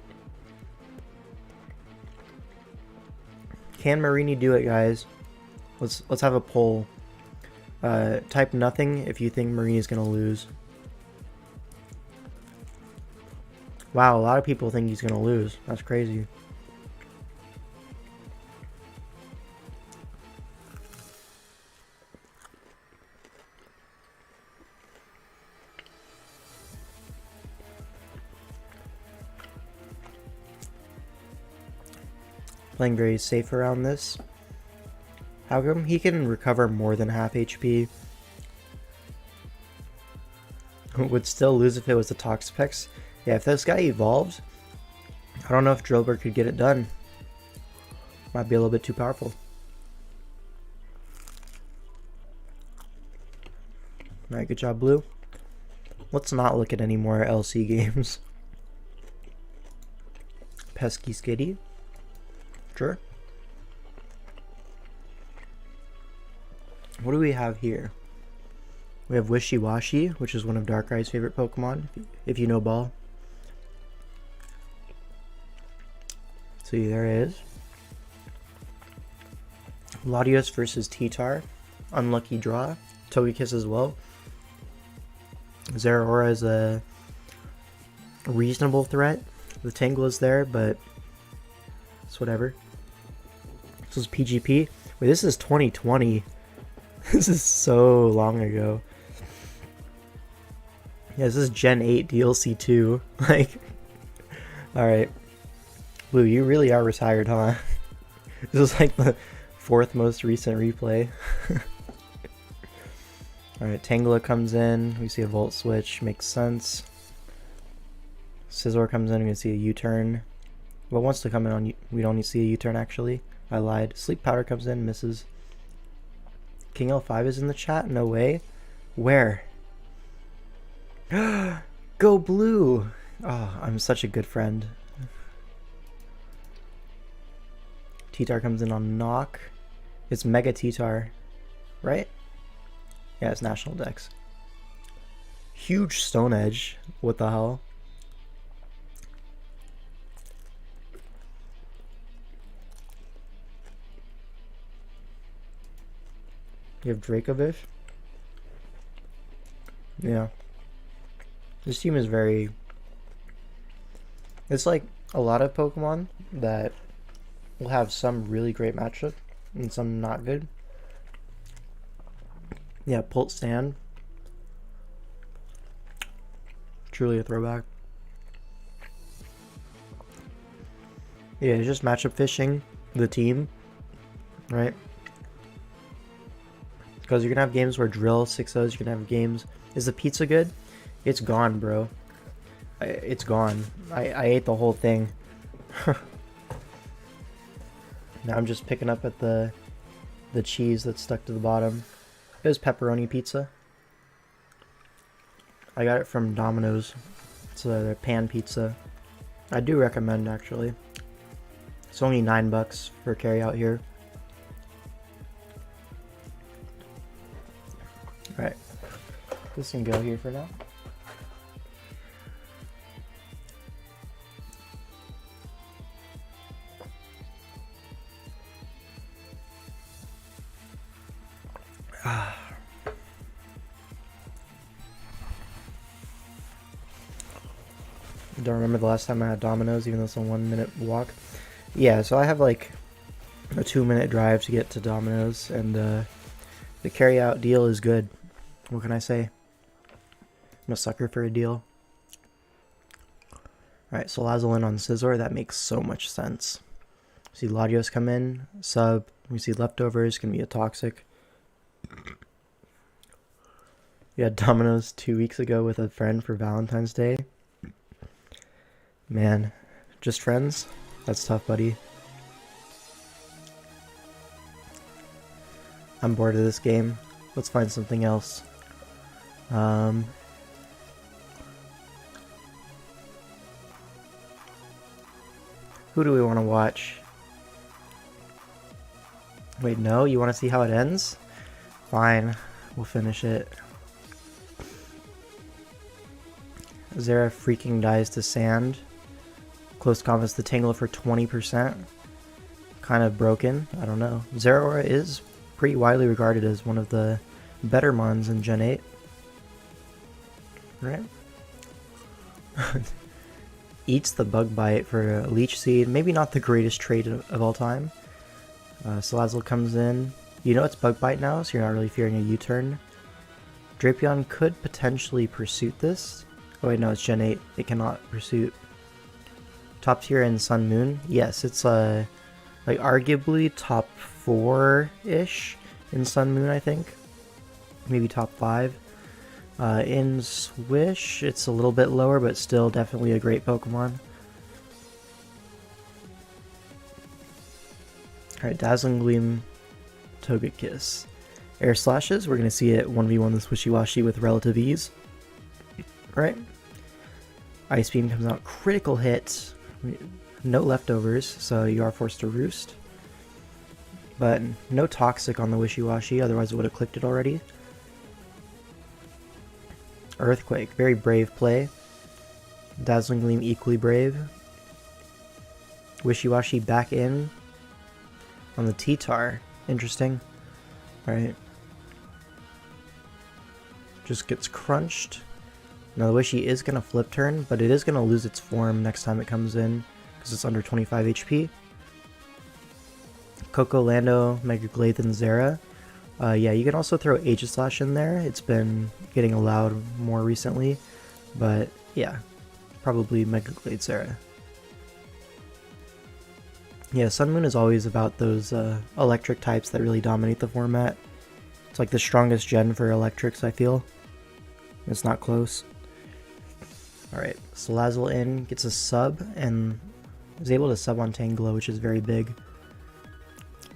Can Marini do it, guys? Let's have a poll. Type nothing if you think Marini's gonna lose. Wow, a lot of people think he's gonna lose. That's crazy. Playing very safe around this. How come he can recover more than half HP? Would still lose if it was the Toxapex. Yeah, if this guy evolved, I don't know if Drillbur could get it done. Might be a little bit too powerful. Alright, good job, Blue. Let's not look at any more LC games. Pesky Skitty. Sure. What do we have here? We have Wishy-Washy, which is one of Darkrai's favorite Pokemon, if you know ball. See, there it is. Latios versus T-Tar. Unlucky draw. Togekiss as well. Zeraora is a reasonable threat. The Tangle is there, but it's whatever. This is PGP. Wait, this is 2020. This is so long ago. Yeah, this is Gen 8 DLC 2. Like, alright. Blue, you really are retired, huh? This is like the 4th most recent replay. Alright, Tangela comes in. We see a Volt Switch. Makes sense. Scizor comes in. We can see a U-turn. What wants to come in on... We don't need to see a U-turn, actually. I lied. Sleep Powder comes in. Misses. King L5 is in the chat? No way. Where? Go Blue! Oh, I'm such a good friend. T-Tar comes in on Knock. It's Mega T-Tar, right? Yeah, it's National Dex. Huge Stone Edge. What the hell? You have Dracovish? Yeah. This team is very... It's like a lot of Pokemon that will have some really great matchup and some not good. Yeah, Pult Stand. Truly a throwback. Yeah, it's just matchup fishing the team, right? Because you're gonna have games where Drill 6-0s, you're gonna have games... Is the pizza good? It's gone, bro. It's gone. I ate the whole thing. Now I'm just picking up at the cheese that's stuck to the bottom. It was pepperoni pizza. I got it from Domino's. It's a pan pizza. I do recommend, actually. It's only $9 for carry out here. Alright. This can go here for now. Don't remember the last time I had Domino's, even though it's a 1 minute walk. Yeah, so I have like a 2-minute drive to get to Domino's, and the carry out deal is good. What can I say? I'm a sucker for a deal. Alright, so Salazzle on Scizor, that makes so much sense. We see Latios come in, sub. We see leftovers, can be a toxic. We had Domino's 2 weeks ago with a friend for Valentine's Day. Man, just friends? That's tough, buddy. I'm bored of this game. Let's find something else. Who do we want to watch? Wait, no? You want to see how it ends? Fine. We'll finish it. Zera freaking dies to Sand. Close Confidence the Tangela for 20%. Kind of broken. I don't know. Zeraora is pretty widely regarded as one of the better mons in Gen 8. Right? Eats the Bug Bite for a Leech Seed. Maybe not the greatest trade of all time. Salazzle comes in. You know it's Bug Bite now, so you're not really fearing a U-turn. Drapion could potentially Pursuit this. Oh wait, no, it's Gen 8. It cannot Pursuit. Top tier in Sun Moon. Yes, it's like arguably top 4-ish in Sun Moon, I think. Maybe top 5. In Swish, it's a little bit lower, but still definitely a great Pokemon. Alright, Dazzling Gleam, Togekiss. Air Slashes, we're going to see it 1v1 this Wishiwashi with relative ease. Right? Ice Beam comes out, critical hit. No leftovers, so you are forced to roost. But no toxic on the Wishiwashi, otherwise it would have clicked it already. Earthquake, very brave play. Dazzling Gleam, equally brave. Wishiwashi back in on the T-Tar. Interesting. Alright. just gets crunched. Now the Wishy is going to flip turn, but it is going to lose its form next time it comes in because it's under 25 HP. Coco, Lando, Mega Glathon, Zera. Yeah, you can also throw Aegislash in there. It's been getting allowed more recently, but yeah, probably Mega Glade Zera. Yeah, Sun Moon is always about those electric types that really dominate the format. It's like the strongest gen for electrics, I feel. It's not close. Alright, Salazzle in, gets a sub, and is able to sub on Tangela, which is very big.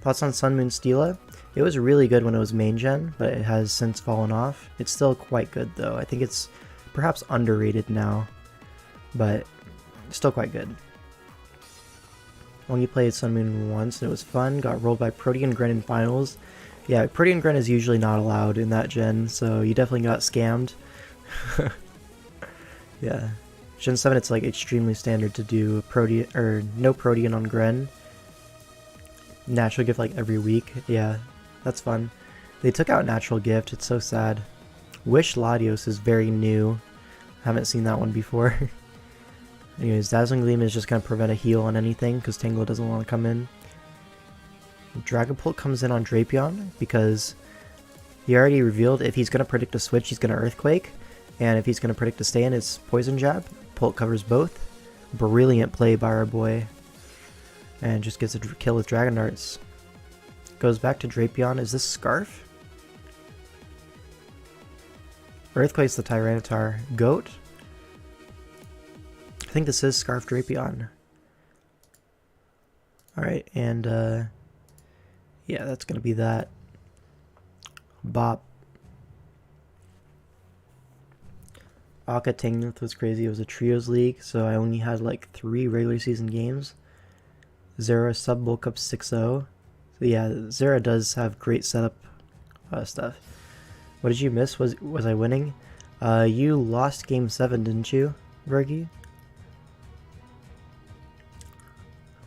Thoughts on Sun Moon Steela? It was really good when it was main gen, but it has since fallen off. It's still quite good though. I think it's perhaps underrated now, but still quite good. Only played Sun Moon once and it was fun. Got rolled by Protean Gren in finals. Yeah, Protean Gren is usually not allowed in that gen, so you definitely got scammed. Yeah, Gen 7 it's like extremely standard to do Protean or no Protean on Gren. Natural Gift like every week. Yeah, that's fun. They took out Natural Gift. It's so sad. Wish Latios is very new. Haven't seen that one before. Anyways, Dazzling Gleam is just going to prevent a heal on anything because Tangela doesn't want to come in. Dragapult comes in on Drapion because he already revealed if he's going to predict a switch, he's going to Earthquake. And if he's going to predict a stay in, it's Poison Jab. Pult covers both. Brilliant play by our boy. And just gets a kill with Dragon Darts. Goes back to Drapion. Is this Scarf? Earthquake's the Tyranitar. Goat? I think this is Scarf Drapion. Alright, and yeah, that's gonna be that. Bop. Aka Tangnith was crazy. It was a trios league, so I only had like 3 regular season games. Zera sub bulk up 6-0. So yeah, Zera does have great setup stuff. What did you miss? Was I winning? You lost game 7, didn't you, Vergi?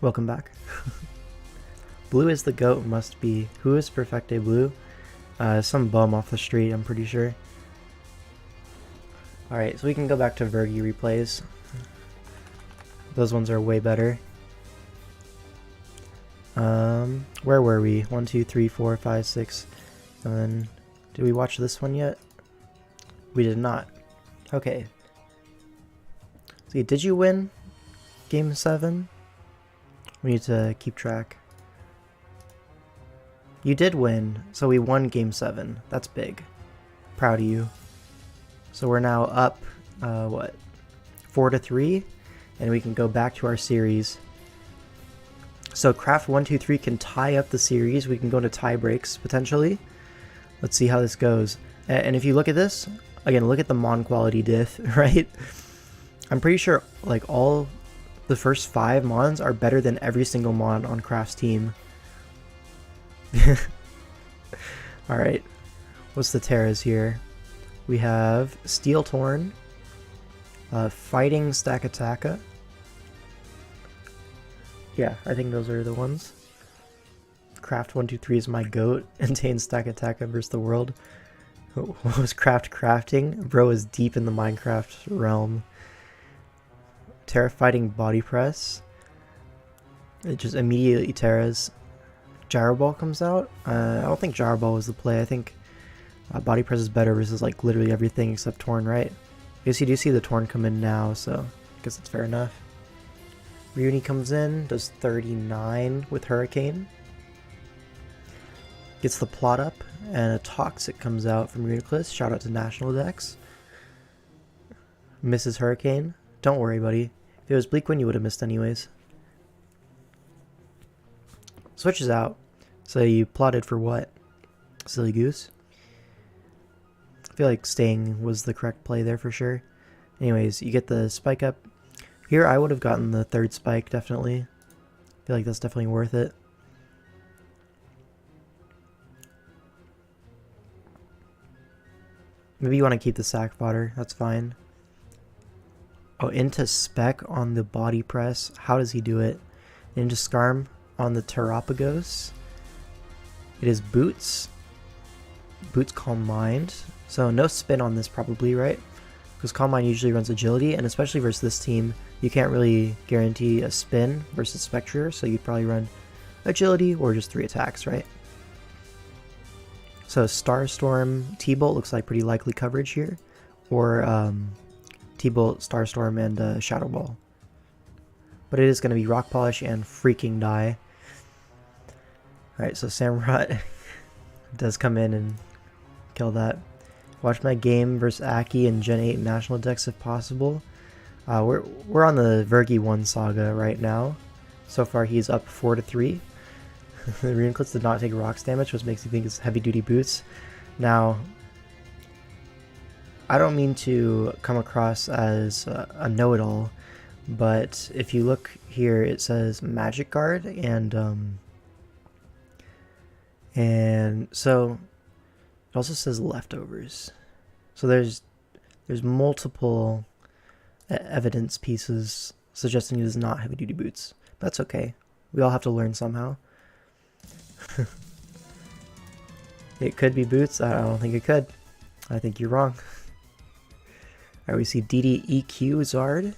Welcome back. Blue is the GOAT, must be. Who is Perfecte Blue? Some bum off the street, I'm pretty sure. Alright, so we can go back to Vergi replays. Those ones are way better. Where were we? 1, 2, 3, 4, 5, 6, 7. Did we watch this one yet? We did not. Okay. See, did you win game 7? We need to keep track. You did win, so we won game 7. That's big. Proud of you. So we're now up, what? 4-3, and we can go back to our series. So Craft 123 can tie up the series. We can go into tie breaks potentially. Let's see how this goes. And if you look at this, again, look at the Mon quality diff, right? I'm pretty sure like all the first 5 Mons are better than every single Mon on Craft's team. Alright, what's the Terras here? We have Steel Torn, Fighting Stakataka. Yeah, I think those are the ones. Craft 123 is my GOAT. Entain Stakataka versus the world. What was Craft crafting? Bro is deep in the Minecraft realm. Terra Fighting Body Press. It just immediately Terras. Gyro Ball comes out. I don't think Gyro Ball was the play. I think Body Press is better versus like literally everything except Torn, right? I guess you do see the Torn come in now, so I guess it's fair enough. Reuni comes in, does 39 with Hurricane. Gets the plot up, and a Toxic comes out from Uniclus. Shout out to National Dex. Misses Hurricane. Don't worry, buddy. If it was Bleakwind, you would have missed anyways. Switches out. So you plotted for what? Silly goose. I feel like staying was the correct play there for sure. Anyways, you get the spike up. Here I would have gotten the 3rd spike, definitely. I feel like that's definitely worth it. Maybe you want to keep the sack fodder, that's fine. Oh, into spec on the body press. How does he do it? Into Scarm on the Terapagos. It is Boots. Boots Calm Mind. So no spin on this probably, right? Because Calm Mind usually runs agility, and especially versus this team, you can't really guarantee a spin versus Spectre, so you'd probably run agility or just 3 attacks, right? So Starstorm, T-Bolt looks like pretty likely coverage here, or T-Bolt, Starstorm, and Shadow Ball. But it is going to be Rock Polish and freaking die. Alright, so Samurott does come in and kill that. Watch my game versus Aki and Gen 8 national decks if possible. We're on the Vergi 1 saga right now. So far he's up 4-3. The Reuniclus did not take rocks damage, which makes me think it's heavy duty boots. Now, I don't mean to come across as a know-it-all, but if you look here, it says Magic Guard, and so it also says leftovers. So there's multiple evidence pieces suggesting it is not heavy duty boots. But that's okay. We all have to learn somehow. It could be boots. I don't think it could. I think you're wrong. Alright, we see DDEQ Zard,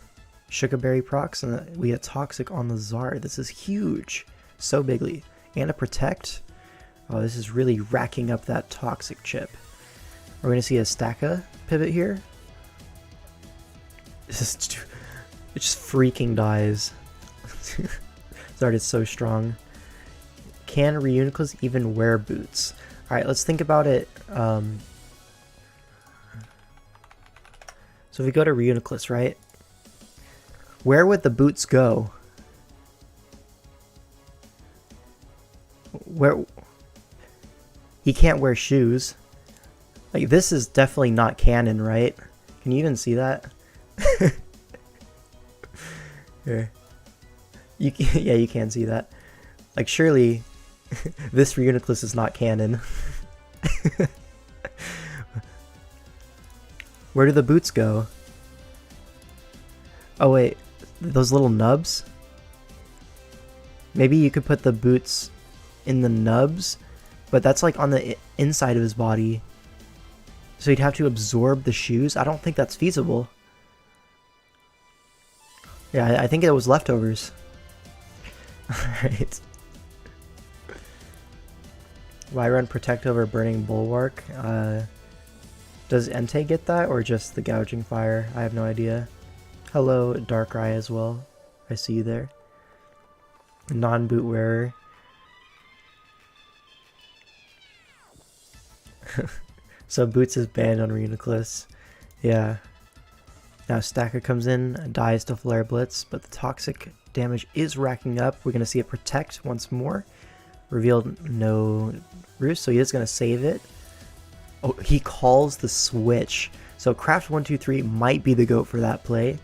Sugarberry procs, and we get Toxic on the Zard. This is huge. So bigly. And a Protect. Oh, this is really racking up that Toxic chip. We're going to see a Stacka pivot here. This is it just freaking dies. Zard is so strong. Can Reuniclus even wear boots? Alright, let's think about it. So if we go to Reuniclus, right? Where would the boots go? Where... He can't wear shoes. Like, this is definitely not canon, right? Can you even see that? Here. Yeah, you can see that. Like, surely this Reuniclus is not canon. Where do the boots go? Oh wait, those little nubs? Maybe you could put the boots in the nubs, but that's like on the inside of his body. So he'd have to absorb the shoes? I don't think that's feasible. Yeah, I think it was leftovers. Alright. Why run Protect over Burning Bulwark? Does Entei get that, or just the Gouging Fire? I have no idea. Hello, Darkrai as well. I see you there. Non-boot wearer. So Boots is banned on Reuniclus. Yeah. Now Stacker comes in, dies to Flare Blitz, but the Toxic damage is racking up. We're going to see it Protect once more. Revealed no Roost, so he is going to save it. Oh, he calls the switch. So Craft123 might be the GOAT for that play.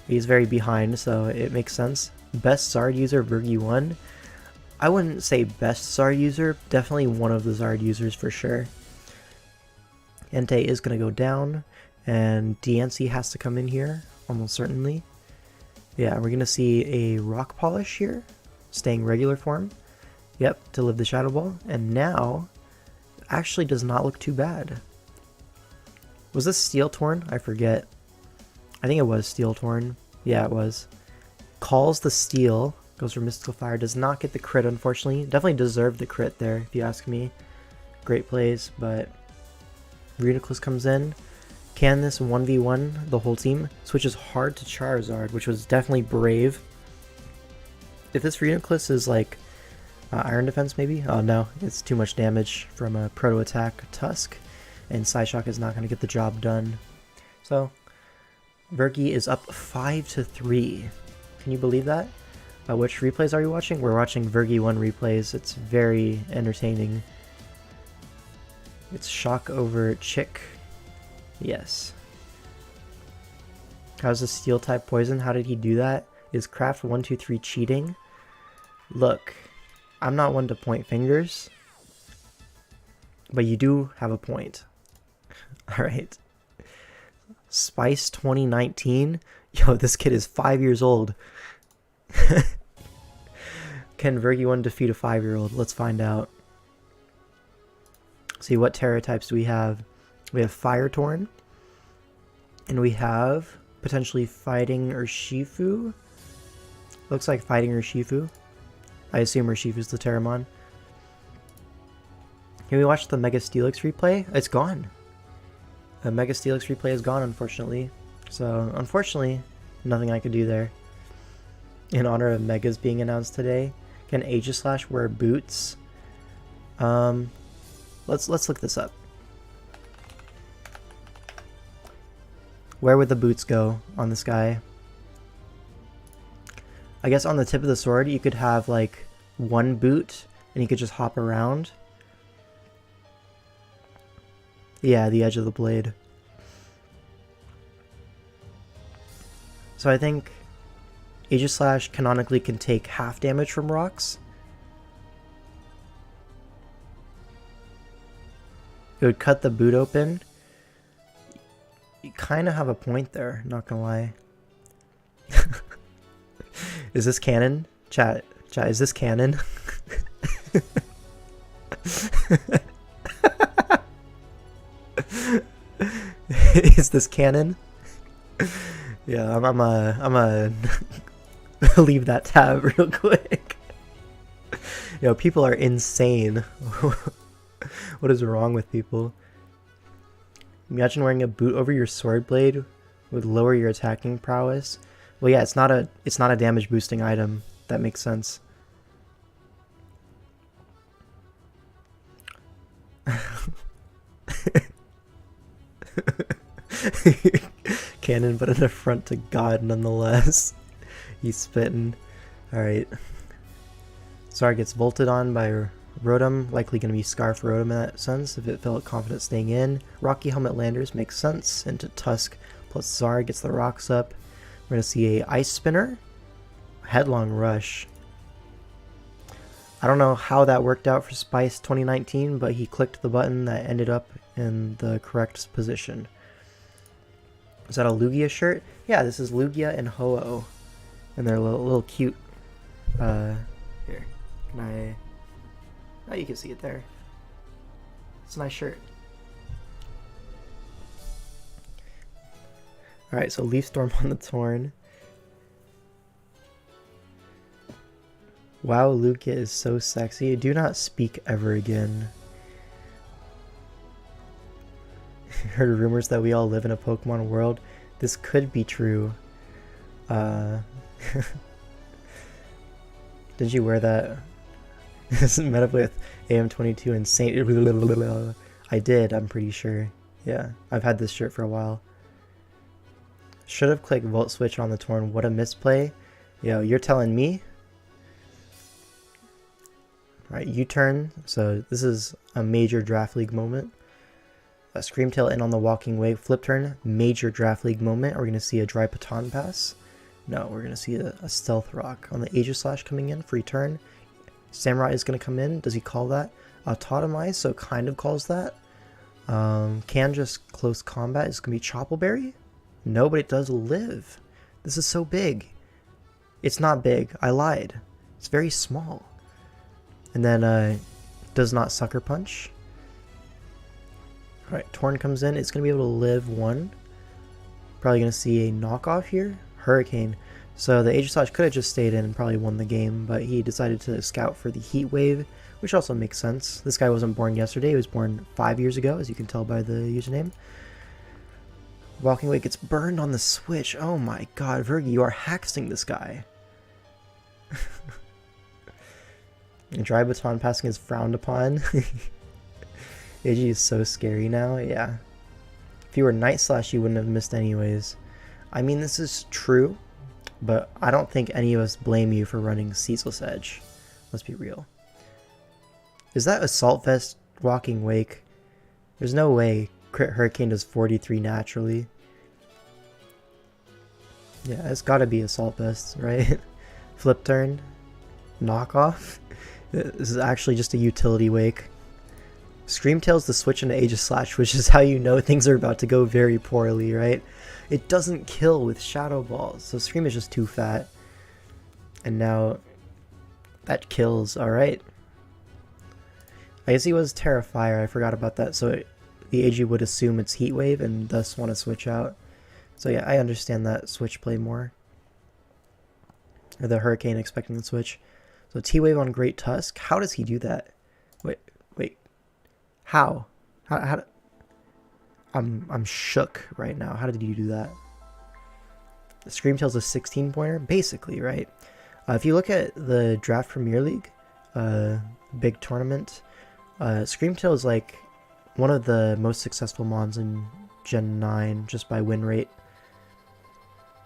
He's very behind, so it makes sense. Best Zard user, Vergi1. I wouldn't say best Zard user, definitely one of the Zard users for sure. Entei is going to go down, and DNC has to come in here, almost certainly. Yeah, we're going to see a Rock Polish here, staying regular form. Yep, to live the Shadow Ball. And now, actually does not look too bad. Was this Steel Torn? I forget. I think it was Steel Torn. Yeah, it was. Calls the Steel, goes for Mystical Fire, does not get the crit unfortunately. Definitely deserved the crit there, if you ask me. Great plays, but Reuniclus comes in. Can this 1v1 the whole team? Switches hard to Charizard, which was definitely brave. If this Reuniclus is like Iron Defense maybe? Oh no, it's too much damage from a Proto Attack Tusk, and Psyshock is not going to get the job done. So, Vergi is up 5-3. Can you believe that? Which replays are you watching? We're watching Vergi 1 replays. It's very entertaining. It's Shock over Chick. Yes. How's the Steel type poison? How did he do that? Is Craft123 cheating? Look, I'm not one to point fingers, but you do have a point. Alright. Spice 2019? Yo, this kid is 5 years old. Can Vergi1 defeat a 5-year-old? Let's find out. See, what Terra types do we have? We have Fire Torn. And we have potentially Fighting Urshifu. Looks like Fighting Urshifu. I assume Urshifu's the Terramon. Can we watch the Mega Steelix replay? It's gone. The Mega Steelix replay is gone, unfortunately. So, unfortunately, nothing I could do there. In honor of Megas being announced today, can Aegislash wear boots? Let's look this up. Where would the boots go on this guy? I guess on the tip of the sword you could have like one boot and you could just hop around. Yeah, the edge of the blade. So I think Aegislash canonically can take half damage from rocks. It would cut the boot open. You kind of have a point there, not gonna lie. Is this canon? Chat, is this canon? Is this canon? Yeah, I'm a leave that tab real quick. Yo, people are insane. What is wrong with people? Imagine wearing a boot over your sword blade would lower your attacking prowess. Well, yeah, it's not a damage boosting item. That makes sense. Cannon, but an affront to God nonetheless. He's spitting. Alright. Zard gets volted on by Rotom, likely going to be Scarf Rotom in that sense, if it felt confident staying in. Rocky Helmet Landers makes sense, into Tusk, plus Zard gets the rocks up. We're going to see a Ice Spinner, Headlong Rush. I don't know how that worked out for Spice 2019, but he clicked the button that ended up in the correct position. Is that a Lugia shirt? Yeah, this is Lugia and Ho-Oh. And they're a little cute. Here, can I... Oh, you can see it there. It's a nice shirt. Alright, so Leaf Storm on the Torn. Wow, Lugia is so sexy. Do not speak ever again. Heard rumors that we all live in a Pokemon world. This could be true. Did you wear that? This met up with AM22 and Saint. I did, I'm pretty sure. Yeah, I've had this shirt for a while. Should have clicked Volt Switch on the Torn. What a misplay. Yo, you're telling me? Alright, U-turn. So this is a major Draft League moment. A Screamtail in on the Walking Way. Flip turn. Major Draft League moment. Are we going to see a Dry Baton Pass? No, we're going to see a Stealth Rock. On the Aegislash coming in. Free turn. Samurai is going to come in. Does he call that? Totemize, so kind of calls that. Can just close combat. Is going to be Choppleberry? No, but it does live. This is so big. It's not big. I lied. It's very small. And then does not Sucker Punch. Alright, Torn comes in. It's going to be able to live one. Probably going to see a knockoff here. Hurricane. So the Aegislash could have just stayed in and probably won the game, but he decided to scout for the Heat Wave, which also makes sense. This guy wasn't born yesterday. He was born 5 years ago, as you can tell by the username. Walking Way gets burned on the Switch. Oh my god, Virgie, you are hacking this guy. Dry Baton passing is frowned upon. Ag is so scary now, yeah. If you were Night Slash, you wouldn't have missed anyways. I mean, this is true, but I don't think any of us blame you for running Ceaseless Edge. Let's be real. Is that Assault Vest Walking Wake? There's no way Crit Hurricane does 43 naturally. Yeah, it's gotta be Assault Vest, right? Flip turn. Knockoff. This is actually just a utility wake. Screamtail's the switch into Aegislash, which is how you know things are about to go very poorly, right? It doesn't kill with Shadow Balls, so Scream is just too fat. And now that kills, alright. I guess he was Terrafire, I forgot about that. So the AG would assume it's Heat Wave and thus want to switch out. So yeah, I understand that switch play more. Or the Hurricane expecting the switch. So T-Wave on Great Tusk. How does he do that? Wait. How? How? I'm shook right now. How did you do that? The Screamtail's a 16-pointer, basically, right? If you look at the Draft Premier League, big tournament, Screamtail is like one of the most successful mons in Gen 9 just by win rate.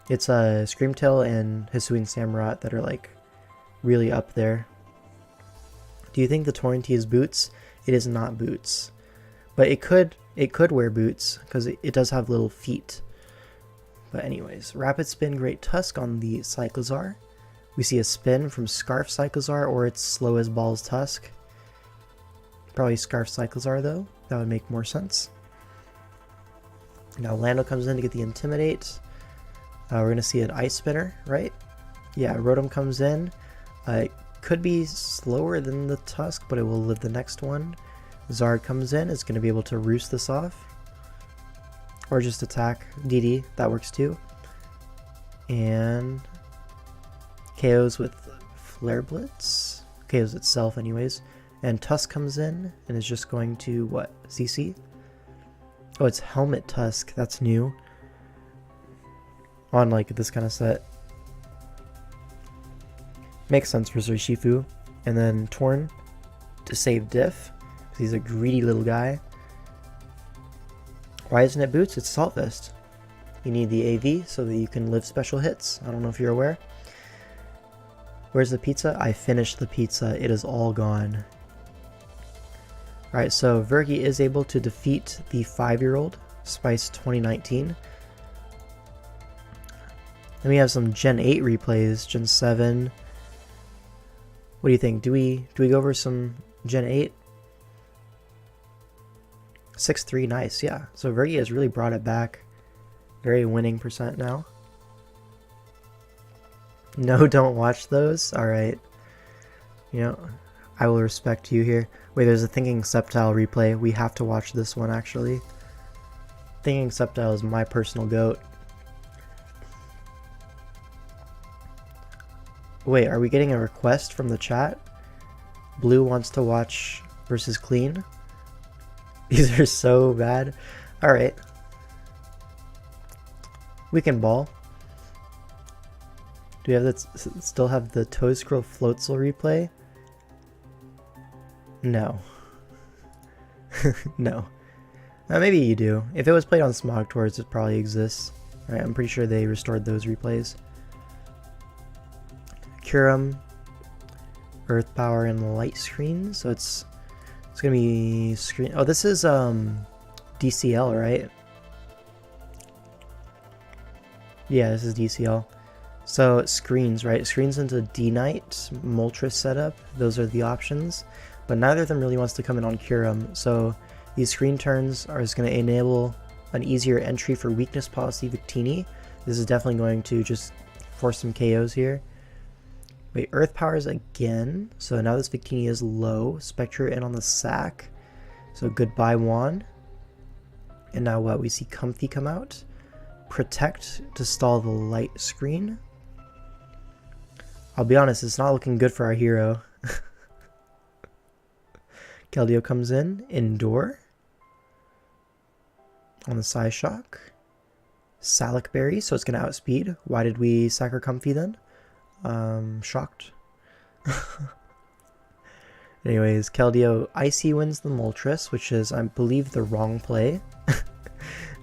It's Screamtail and Hisuian Samurott that are like really up there. Do you think the Torrentee is boots? It is not boots, but it could wear boots because it does have little feet. But anyways, Rapid Spin Great Tusk on the Cyclizar. We see a spin from Scarf Cyclizar, or it's Slow as Balls Tusk. Probably Scarf Cyclizar though, that would make more sense. Now Lando comes in to get the Intimidate. We're going to see an Ice Spinner, right? Yeah, Rotom comes in. It could be slower than the Tusk, but it will live the next one. Zard comes in, is going to be able to roost this off. Or just attack DD, that works too. And KOs with Flare Blitz. KOs itself anyways. And Tusk comes in and is just going to, what, CC? Oh, it's Helmet Tusk, that's new. On like this kind of set. Makes sense for Urshifu. And then Torn to save Diff, because he's a greedy little guy. Why isn't it boots? It's Assault Vest. You need the AV so that you can live special hits. I don't know if you're aware. Where's the pizza? I finished the pizza. It is all gone. Alright, so Vergi is able to defeat the 5-year-old, Spice 2019. Then we have some Gen 8 replays, Gen 7. What do you think? Do we go over some Gen 8? 6-3, nice, yeah. So Vergi has really brought it back. Very winning percent now. No, don't watch those? Alright. You know, I will respect you here. Wait, there's a Thinking Sceptile replay. We have to watch this one, actually. Thinking Sceptile is my personal GOAT. Wait, are we getting a request from the chat? Blue wants to watch versus Clean. These are so bad. Alright. We can ball. Do we have that? Still have the Toedscroll Floatzel replay? No. No. Maybe you do. If it was played on Smog Tours, it probably exists. Right, I'm pretty sure they restored those replays. Kyurem, Earth Power, and Light Screen. So it's gonna be screen. Oh, this is DCL, right? Yeah, this is DCL. So screens, right? Screens into D-Knight, Moltres setup. Those are the options, but neither of them really wants to come in on Kyurem. So these screen turns are just going to enable an easier entry for Weakness Policy Victini. This is definitely going to just force some KOs here. Wait, Earth Powers again. So now this Victini is low. Spectre in on the sack. So goodbye Juan. And now what? We see Comfy come out. Protect to stall the light screen. I'll be honest, it's not looking good for our hero. Keldeo comes in. Endure. On the Psyshock. Salic Berry, so it's going to outspeed. Why did we sack our Comfy then? Shocked. Anyways, Keldeo Icy wins the Moltres, which is, I believe, the wrong play.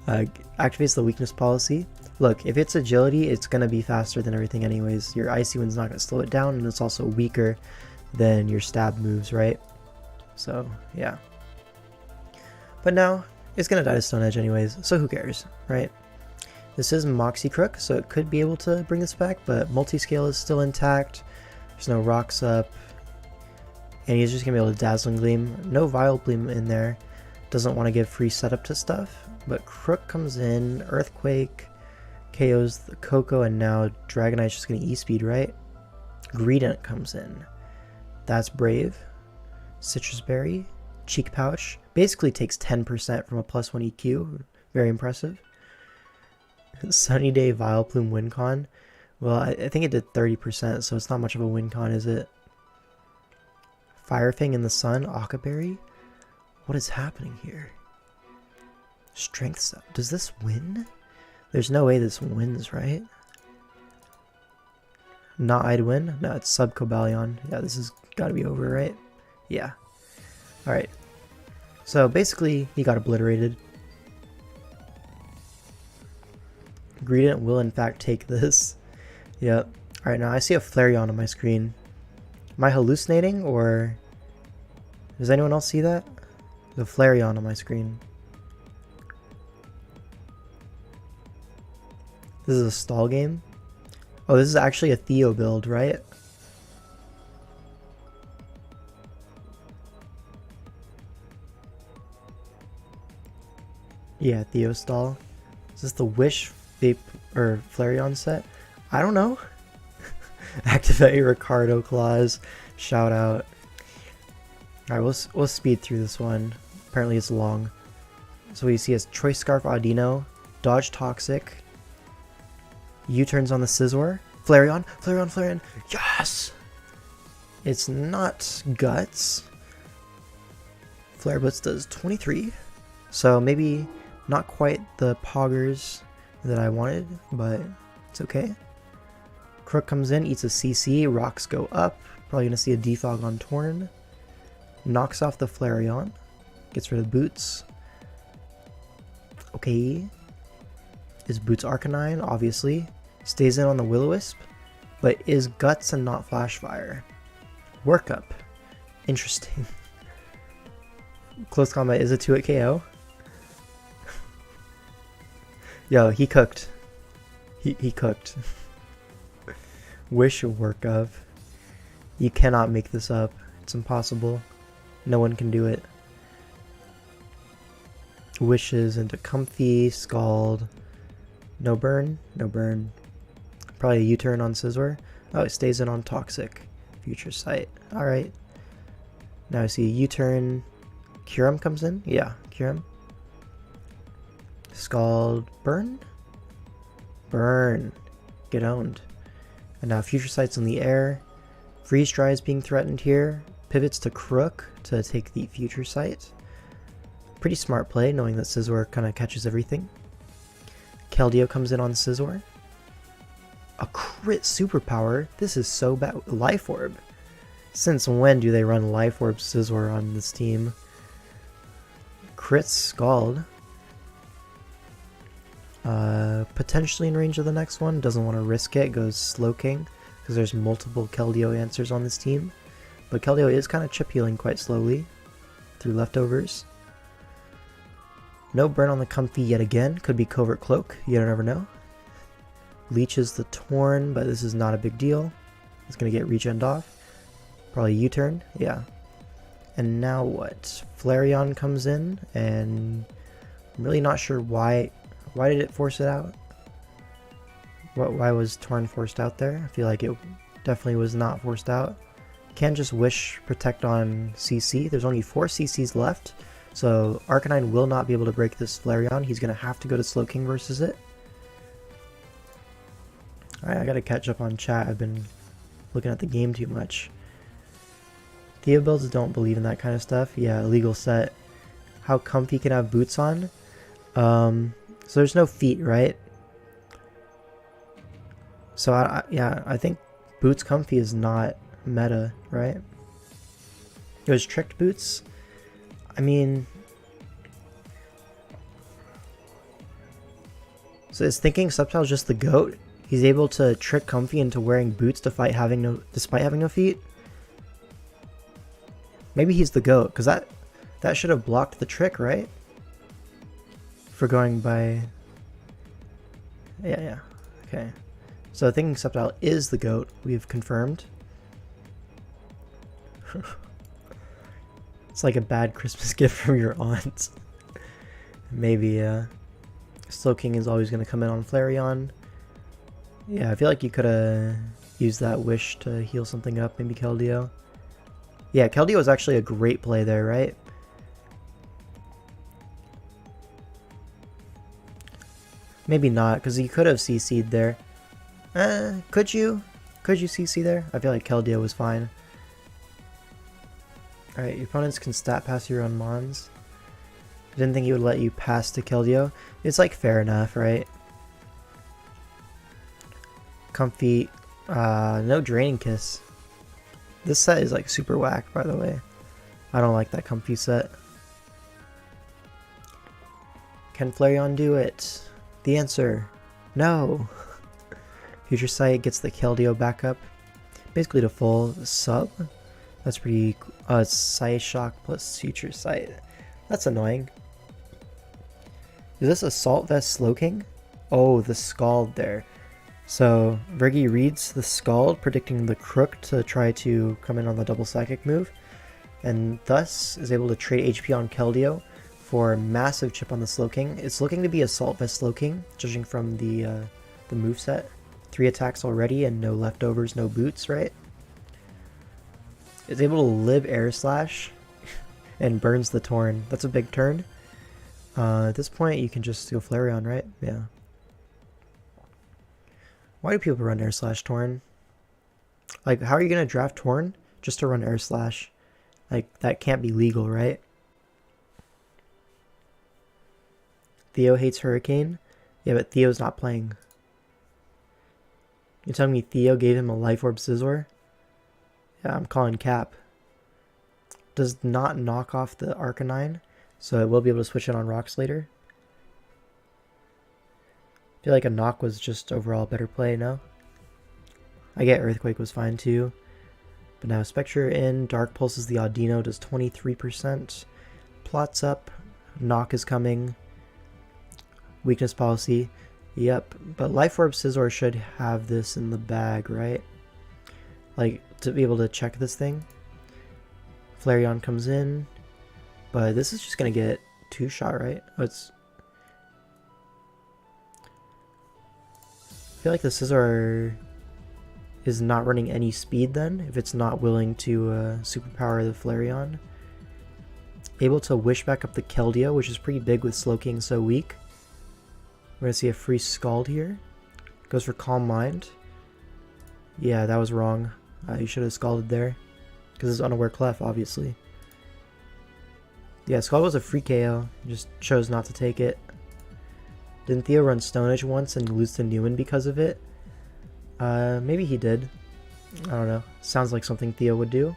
Activates the Weakness Policy. Look, if it's agility, it's going to be faster than everything anyways. Your Icy Wind's not going to slow it down, and it's also weaker than your stab moves, right? So, yeah. But now, it's going to die to Stone Edge anyways, so who cares, right? This is Moxie Crook, so it could be able to bring this back, but Multiscale is still intact. There's no Rocks up. And he's just going to be able to Dazzling Gleam. No Vileplume in there. Doesn't want to give free setup to stuff. But Crook comes in, Earthquake, KOs the Coco, and now Dragonite's just going to E-Speed, right? Greedent comes in. That's brave. Citrus Berry. Cheek Pouch. Basically takes 10% from a +1 EQ. Very impressive. Sunny Day Vileplume win con. Well, I think it did 30%, so it's not much of a win con, is it? Firefang in the Sun, Akaberry? What is happening here? Strength Cell. Does this win? There's no way this wins, right? Not I'd win? No, it's Sub Cobalion. Yeah, this has got to be over, right? Yeah. Alright. So basically, he got obliterated. Greedent will in fact take this. Yep. Alright, now I see a Flareon on my screen. Am I hallucinating, or does anyone else see that? The Flareon on my screen. This is a stall game. Oh, this is actually a Theo build, right? Yeah, Theo stall. Is this the Wish Vape or Flareon set? I don't know. Activate Ricardo Claus. Shout out. Alright, we'll speed through this one. Apparently it's long. So we see as Choice Scarf Audino, Dodge Toxic, U-turns on the Scizor, Flareon, Flareon, Flareon. Yes! It's not Guts. Flare Blitz does 23. So maybe not quite the poggers that I wanted, but it's okay. Crook comes in, eats a CC, rocks go up. Probably gonna see a Defog on Torn. Knocks off the Flareon. Gets rid of Boots. Okay. Is Boots Arcanine? Obviously. Stays in on the Will-O-Wisp, but is Guts and not Flash Fire. Workup. Interesting. Close combat is a 2-hit KO. Yo, he cooked. He cooked. Wish work of. You cannot make this up. It's impossible. No one can do it. Wishes into Comfy, Scald. No burn? No burn. Probably a U-turn on Scizor. Oh, it stays in on Toxic. Future Sight. Alright. Now I see a U-turn. Kyurem comes in? Yeah, Kyurem. Scald. Burn? Burn. Get owned. And now Future Sight's in the air. Freeze Dry is being threatened here. Pivots to Crook to take the Future Sight. Pretty smart play, knowing that Scizor kind of catches everything. Keldeo comes in on Scizor. A crit superpower? This is so bad. Life Orb. Since when do they run Life Orb Scizor on this team? Crit Scald. Potentially in range of the next one. Doesn't want to risk it. Goes Slowking because there's multiple Keldeo answers on this team. But Keldeo is kind of chip healing quite slowly through leftovers. No burn on the Comfy yet again. Could be Covert Cloak. You never know. Leeches the Torn, but this is not a big deal. It's going to get regened off. Probably U-turn. Yeah. And now what? Flareon comes in, and I'm really not sure why. Why did it force it out? Why was Torn forced out there? I feel like it definitely was not forced out. Can't just Wish Protect on CC. There's only 4 CCs left. So Arcanine will not be able to break this Flareon. He's going to have to go to Slowking versus it. Alright, I gotta catch up on chat. I've been looking at the game too much. Theo builds don't believe in that kind of stuff. Yeah, illegal set. How Comfy can have boots on? So there's no feet, right? So yeah, I think Boots Comfy is not meta, right? It was Tricked Boots. I mean, so is Thinking Subtile just the GOAT? He's able to trick Comfy into wearing boots despite having no feet? Maybe he's the GOAT, because that should have blocked the trick, right? For going by... Yeah. Okay. So Thinking Subtile is the GOAT, we've confirmed. It's like a bad Christmas gift from your aunt. Maybe, Slowking is always going to come in on Flareon. Yeah, I feel like you could have used that Wish to heal something up, maybe Keldeo. Yeah, Keldeo is actually a great play there, right? Maybe not, because you could have CC'd there. Could you? Could you CC there? I feel like Keldeo was fine. Alright, your opponents can stat pass your own Mons. I didn't think he would let you pass to Keldeo. It's like fair enough, right? Comfy. No Draining Kiss. This set is like super whack, by the way. I don't like that Comfy set. Can Flareon do it? The answer, no. Future Sight gets the Keldeo back up. Basically to full sub. That's pretty... it's Psyshock plus Future Sight. That's annoying. Is this Assault Vest Slowking? Oh, the Scald there. So, Vergi reads the Scald, predicting the Crook to try to come in on the double Psychic move. And thus is able to trade HP on Keldeo for massive chip on the Slowking. It's looking to be Assault Vest Slowking, judging from the moveset. 3 attacks already and no leftovers, no boots, right? It's able to live Air Slash and burns the Torn. That's a big turn. At this point, you can just go Flareon, right? Yeah. Why do people run Air Slash Torn? Like, how are you going to draft Torn just to run Air Slash? Like, that can't be legal, right? Theo hates Hurricane? Yeah, but Theo's not playing. You're telling me Theo gave him a Life Orb Scizor? Yeah, I'm calling cap. Does not knock off the Arcanine, so it will be able to switch it on rocks later. I feel like a knock was just overall better play, no? I get Earthquake was fine too. But now Spectre in, Dark Pulses the Audino, does 23%. Plots up, knock is coming. Weakness policy. Yep, but Life Orb Scizor should have this in the bag, right? Like, to be able to check this thing. Flareon comes in, but this is just going to get 2-shot, right? Oh, it's... I feel like the Scizor is not running any speed then, if it's not willing to superpower the Flareon. Able to wish back up the Keldeo, which is pretty big with Slowking so weak. We're going to see a free Scald here. Goes for Calm Mind. Yeah, that was wrong. You should have Scalded there. Because it's Unaware Clef, obviously. Yeah, Scald was a free KO. Just chose not to take it. Didn't Theo run Stone Edge once and lose to Newman because of it? Maybe he did. I don't know. Sounds like something Theo would do.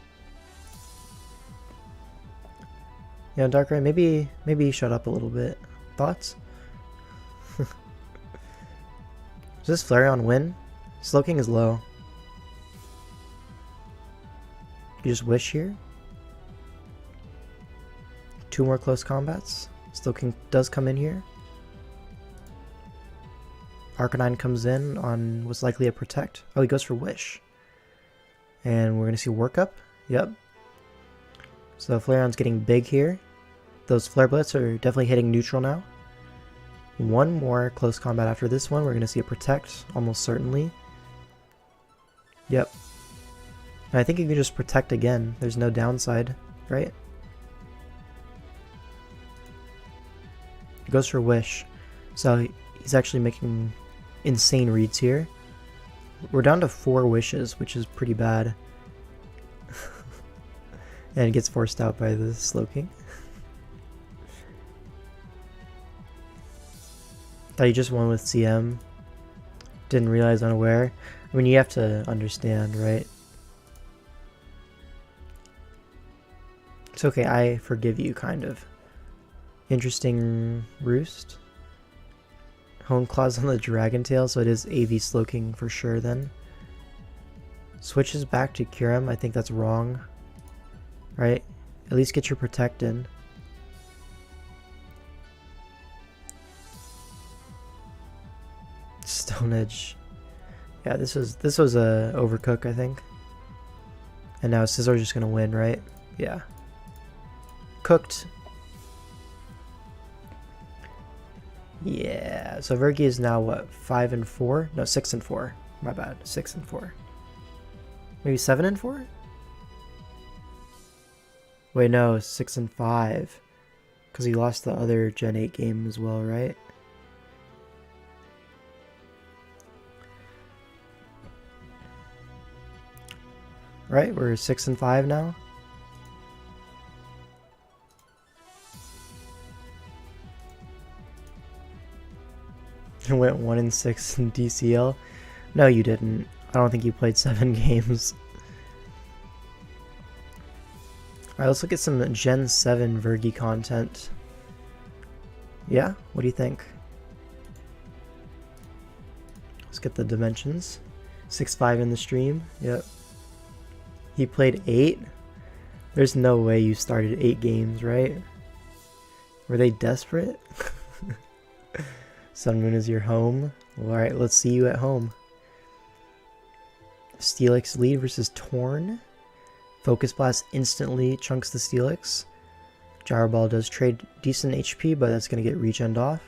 Yeah, Darkrai, maybe shut up a little bit. Thoughts? Does this Flareon win? Slowking is low. You just wish here. 2 more close combats. Slowking does come in here. Arcanine comes in on what's likely a Protect. Oh, he goes for Wish. And we're going to see Workup. Yep. So Flareon's getting big here. Those Flare Blitz are definitely hitting neutral now. 1 more close combat after this one. We're going to see a Protect, almost certainly. Yep. And I think you can just Protect again. There's no downside, right? He goes for Wish. So he's actually making insane reads here. We're down to 4 wishes, which is pretty bad. And it gets forced out by the Slowking. Thought you just won with CM. Didn't realize Unaware. I mean, you have to understand, right? It's okay, I forgive you, kind of. Interesting Roost. Hone Claws on the Dragon Tail, so it is AV Slowking for sure then. Switches back to Kyurem, I think that's wrong. Right? At least get your Protect in. Stone Edge. Yeah, this was a Overcook, I think. And now Scizor's just gonna win, right? Yeah. Cooked. Yeah, so Vergi is now what, 5 and 4? No, 6 and 4. My bad. 6 and 4. Maybe 7 and 4? Wait, no, 6 and 5. Because he lost the other Gen 8 game as well, right? right? We're 6-5 now. Went 1-6 in DCL. No, you didn't. I don't think you played 7 games. Alright, let's look at some Gen 7 Vergi content. Yeah? What do you think? Let's get the dimensions. 6'5" in the stream. Yep. He played 8? There's no way you started 8 games, right? Were they desperate? Sun Moon is your home. Alright, let's see you at home. Steelix lead versus Torn. Focus Blast instantly chunks the Steelix. Gyro Ball does trade decent HP, but that's going to get regened off.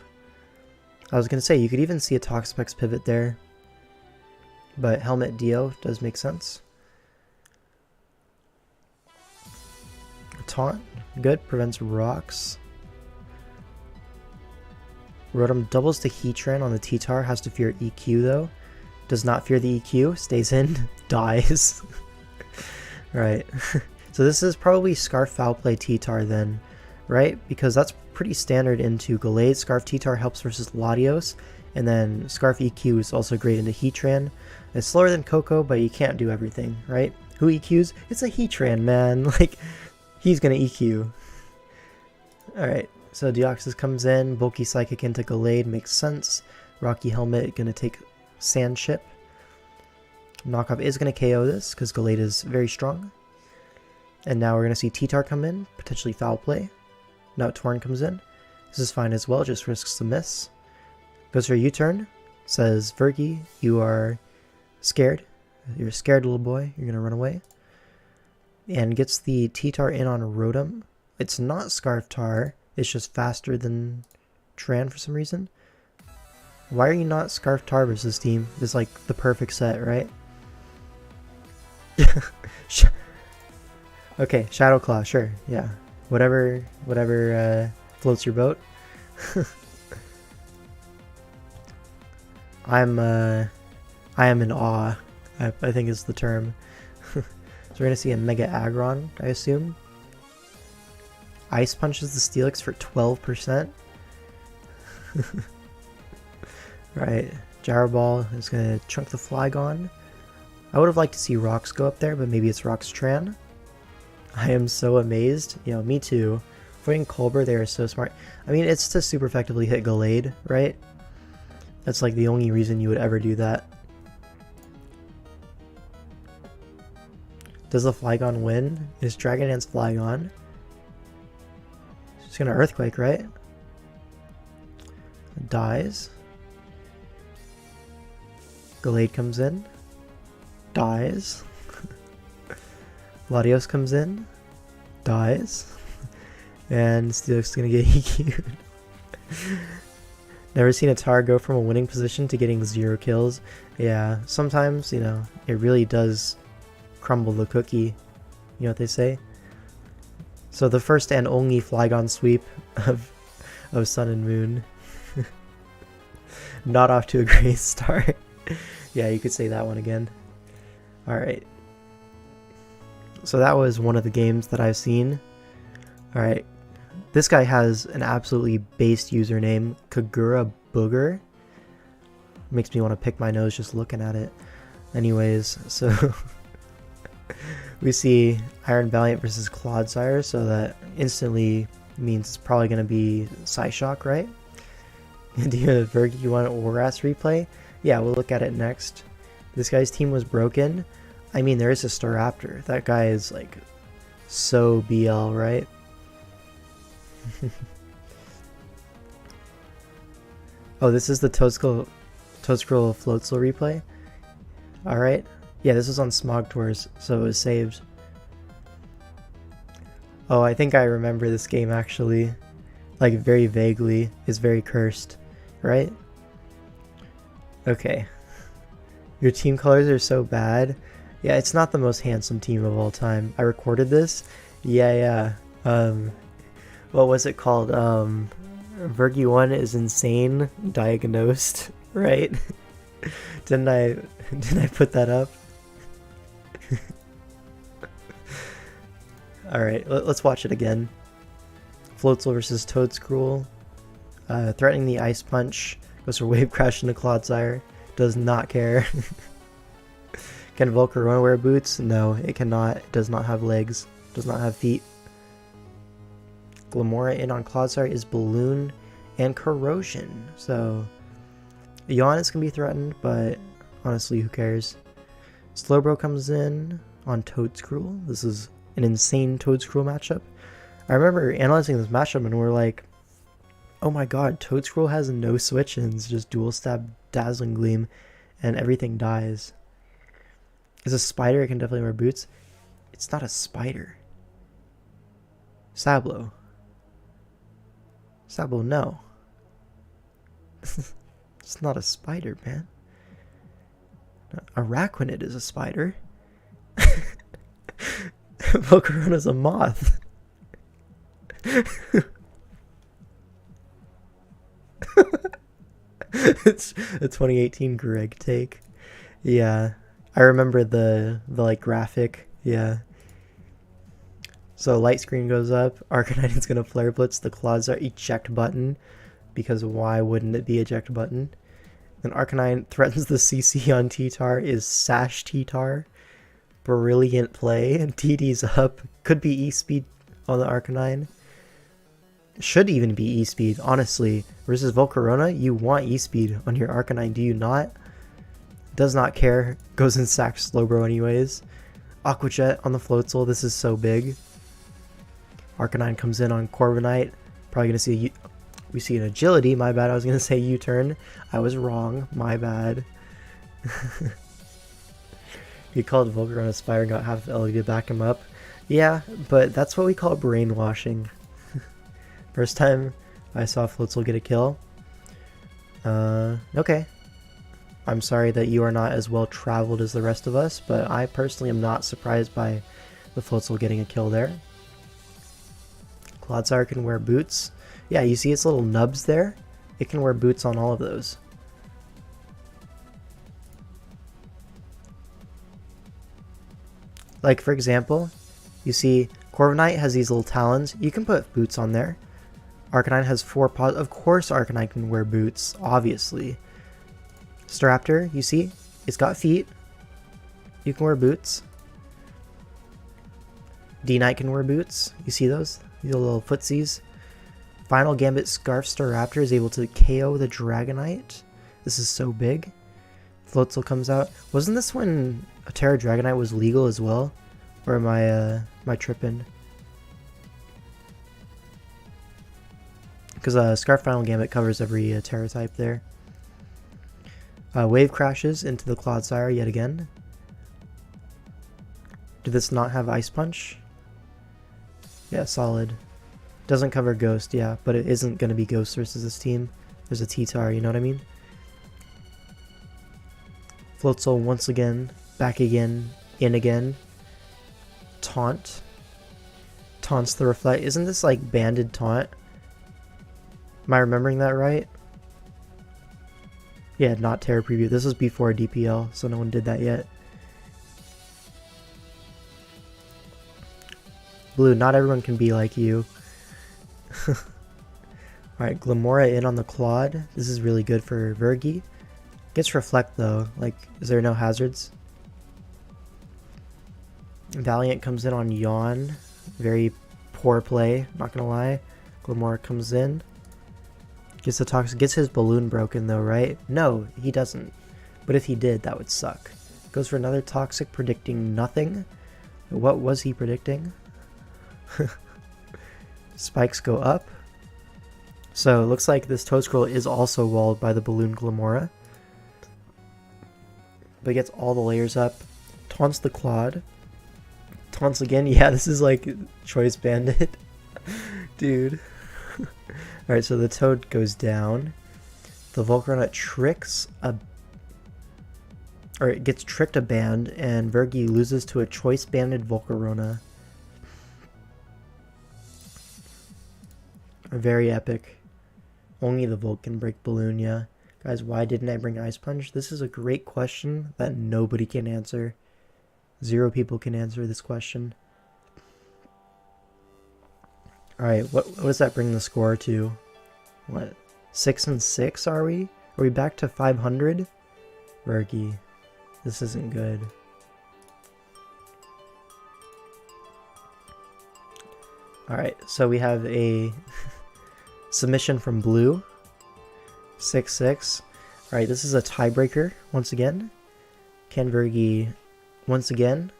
I was going to say, you could even see a Toxapex pivot there. But Helmet Dio does make sense. Taunt, good, prevents rocks. Rotom doubles the Heatran on the T-Tar, has to fear EQ though. Does not fear the EQ, stays in, dies. Right. So this is probably Scarf Foul Play T-Tar then, right? Because that's pretty standard into Gallade. Scarf T-Tar helps versus Latios, and then Scarf EQ is also great into Heatran. It's slower than Coco, but you can't do everything, right? Who EQs? It's a Heatran, man. Like, he's gonna EQ. Alright. So Deoxys comes in, Bulky Psychic into Gallade, makes sense. Rocky Helmet gonna take Sand Chip. Knockoff is gonna KO this, because Gallade is very strong. And now we're gonna see T-Tar come in, potentially Foul Play. Now Torn comes in. This is fine as well, just risks the miss. Goes for a U-turn, says Vergi, you are scared. You're a scared little boy, you're gonna run away. And gets the T-Tar in on Rotom. It's not Scarf Tar. It's just faster than Tran for some reason. Why are you not Scarf Tar versus team? It's like the perfect set, right? Okay, Shadow Claw, sure, yeah. Whatever floats your boat. I am in awe, I think is the term. So we're gonna see a Mega Aggron, I assume. Ice punches the Steelix for 12%. Right, Gyro Ball is going to chunk the Flygon. I would have liked to see Rocks go up there, but maybe it's Rocks Tran. I am so amazed. You know, me too. Avoiding Colbur, they are so smart. I mean, it's to super effectively hit Gallade, right? That's like the only reason you would ever do that. Does the Flygon win? Is Dragon Dance Flygon? It's gonna Earthquake, right? Dies. Gallade comes in. Dies. Latios comes in. Dies. And Steelix is gonna get EQ'd. Never seen a Tar go from a winning position to getting 0 kills. Yeah, sometimes, you know, it really does crumble the cookie. You know what they say? So the first and only Flygon sweep of Sun and Moon. Not off to a great start. Yeah, you could say that one again. Alright. So that was one of the games that I've seen. Alright. This guy has an absolutely based username, Kagura Booger. Makes me want to pick my nose just looking at it. Anyways, so we see Iron Valiant versus Clodsire, so that instantly means it's probably going to be Psyshock, right? Do you have Vergi, you want an Oras replay? Yeah, we'll look at it next. This guy's team was broken. I mean, there is a Staraptor. That guy is like so BL, right? Oh, this is the Toadskrull Floatzel replay? Alright. Yeah, this was on Smog Tours, so it was saved. Oh, I think I remember this game actually. Like, very vaguely. It's very cursed, right? Okay. Your team colors are so bad. Yeah, it's not the most handsome team of all time. I recorded this. Yeah. What was it called? Vergi 1 is insane diagnosed, right? Didn't I put that up? Alright, let's watch it again. Floatzel versus Toedscruel. Threatening the Ice Punch. Goes for Wave Crash into Clodsire. Does not care. Can Volcarona wear boots? No, it cannot. It does not have legs. Does not have feet. Glimmora in on Clodsire is Balloon and Corrosion. So, Yawn is going to be threatened, but honestly, who cares? Slowbro comes in on Toedscruel. This is an insane Toedscruel matchup. I remember analyzing this matchup and we're like, oh my god, Toedscruel has no switch-ins, just dual stab Dazzling Gleam, and everything dies. Is a spider, it can definitely wear boots. It's not a spider. Sablo. Sablo, no. It's not a spider, man. Araquanid is a spider. Volcarona's a moth. It's a 2018 Greg take. Yeah, I remember the like graphic. Yeah. So light screen goes up. Arcanine is gonna Flare Blitz the Clodsire eject button, because why wouldn't it be eject button? Then Arcanine threatens the CC on T-Tar, is Sash T-Tar. Brilliant play. TD's up. Could be E-Speed on the Arcanine. Should even be E-Speed, honestly. Versus Volcarona, you want E-Speed on your Arcanine, do you not? Does not care. Goes and sacks Slowbro anyways. Aqua Jet on the Floatzel, this is so big. Arcanine comes in on Corviknight. Probably going to see we see an Agility, my bad, I was going to say U-turn. I was wrong, my bad. He called Volcarona Spire and got half of LE to back him up. Yeah, but that's what we call brainwashing. First time I saw Floatzel get a kill. Okay. I'm sorry that you are not as well traveled as the rest of us, but I personally am not surprised by the Floatzel getting a kill there. Clodsire can wear boots. Yeah, you see its little nubs there? It can wear boots on all of those. Like, for example, you see Corviknight has these little talons. You can put boots on there. Arcanine has 4 paws. Of course Arcanine can wear boots, obviously. Staraptor, you see? It's got feet. You can wear boots. D-Knight can wear boots. You see those? These little footsies. Final Gambit Scarf Staraptor is able to KO the Dragonite. This is so big. Floatzel comes out. Wasn't this when a Terra Dragonite was legal as well? Or am I tripping? Because Scarf Final Gambit covers every Terra type there. Wave crashes into the Clodsire yet again. Did this not have Ice Punch? Yeah, solid. Doesn't cover Ghost, yeah, but it isn't going to be Ghost versus this team. There's a T-Tar, you know what I mean? Floatzel once again, back again, in again. Taunt. Taunts the Reflect. Isn't this like banded taunt? Am I remembering that right? Yeah, not Terra Preview. This was before DPL, so no one did that yet. Blue, not everyone can be like you. Alright, Glimmora in on the Claude. This is really good for Vergi. Gets Reflect though. Like, is there no hazards? Valiant comes in on Yawn. Very poor play, not gonna lie. Glimmora comes in. Gets the Toxic. Gets his balloon broken though, right? No, he doesn't. But if he did, that would suck. Goes for another Toxic, predicting nothing. What was he predicting? Spikes go up. So it looks like this Toedscruel is also walled by the Balloon Glimmora. But gets all the layers up. Taunts the Claude. Taunts again. Yeah, this is like Choice Bandit. Dude. Alright, so the Toad goes down. The Volcarona tricks a... Or it gets tricked a band, and Vergi loses to a Choice Banded Volcarona. Very epic. Only the Volt can break Balloon, yeah. Guys, why didn't I bring Ice Punch? This is a great question that nobody can answer. 0 people can answer this question. Alright, what does that bring the score to? What? 6 and 6 are we? Are we back to 500? Vergi. This isn't good. Alright, so we have a submission from Blue. 6-6. Alright, this is a tiebreaker once again. Can Vergi once again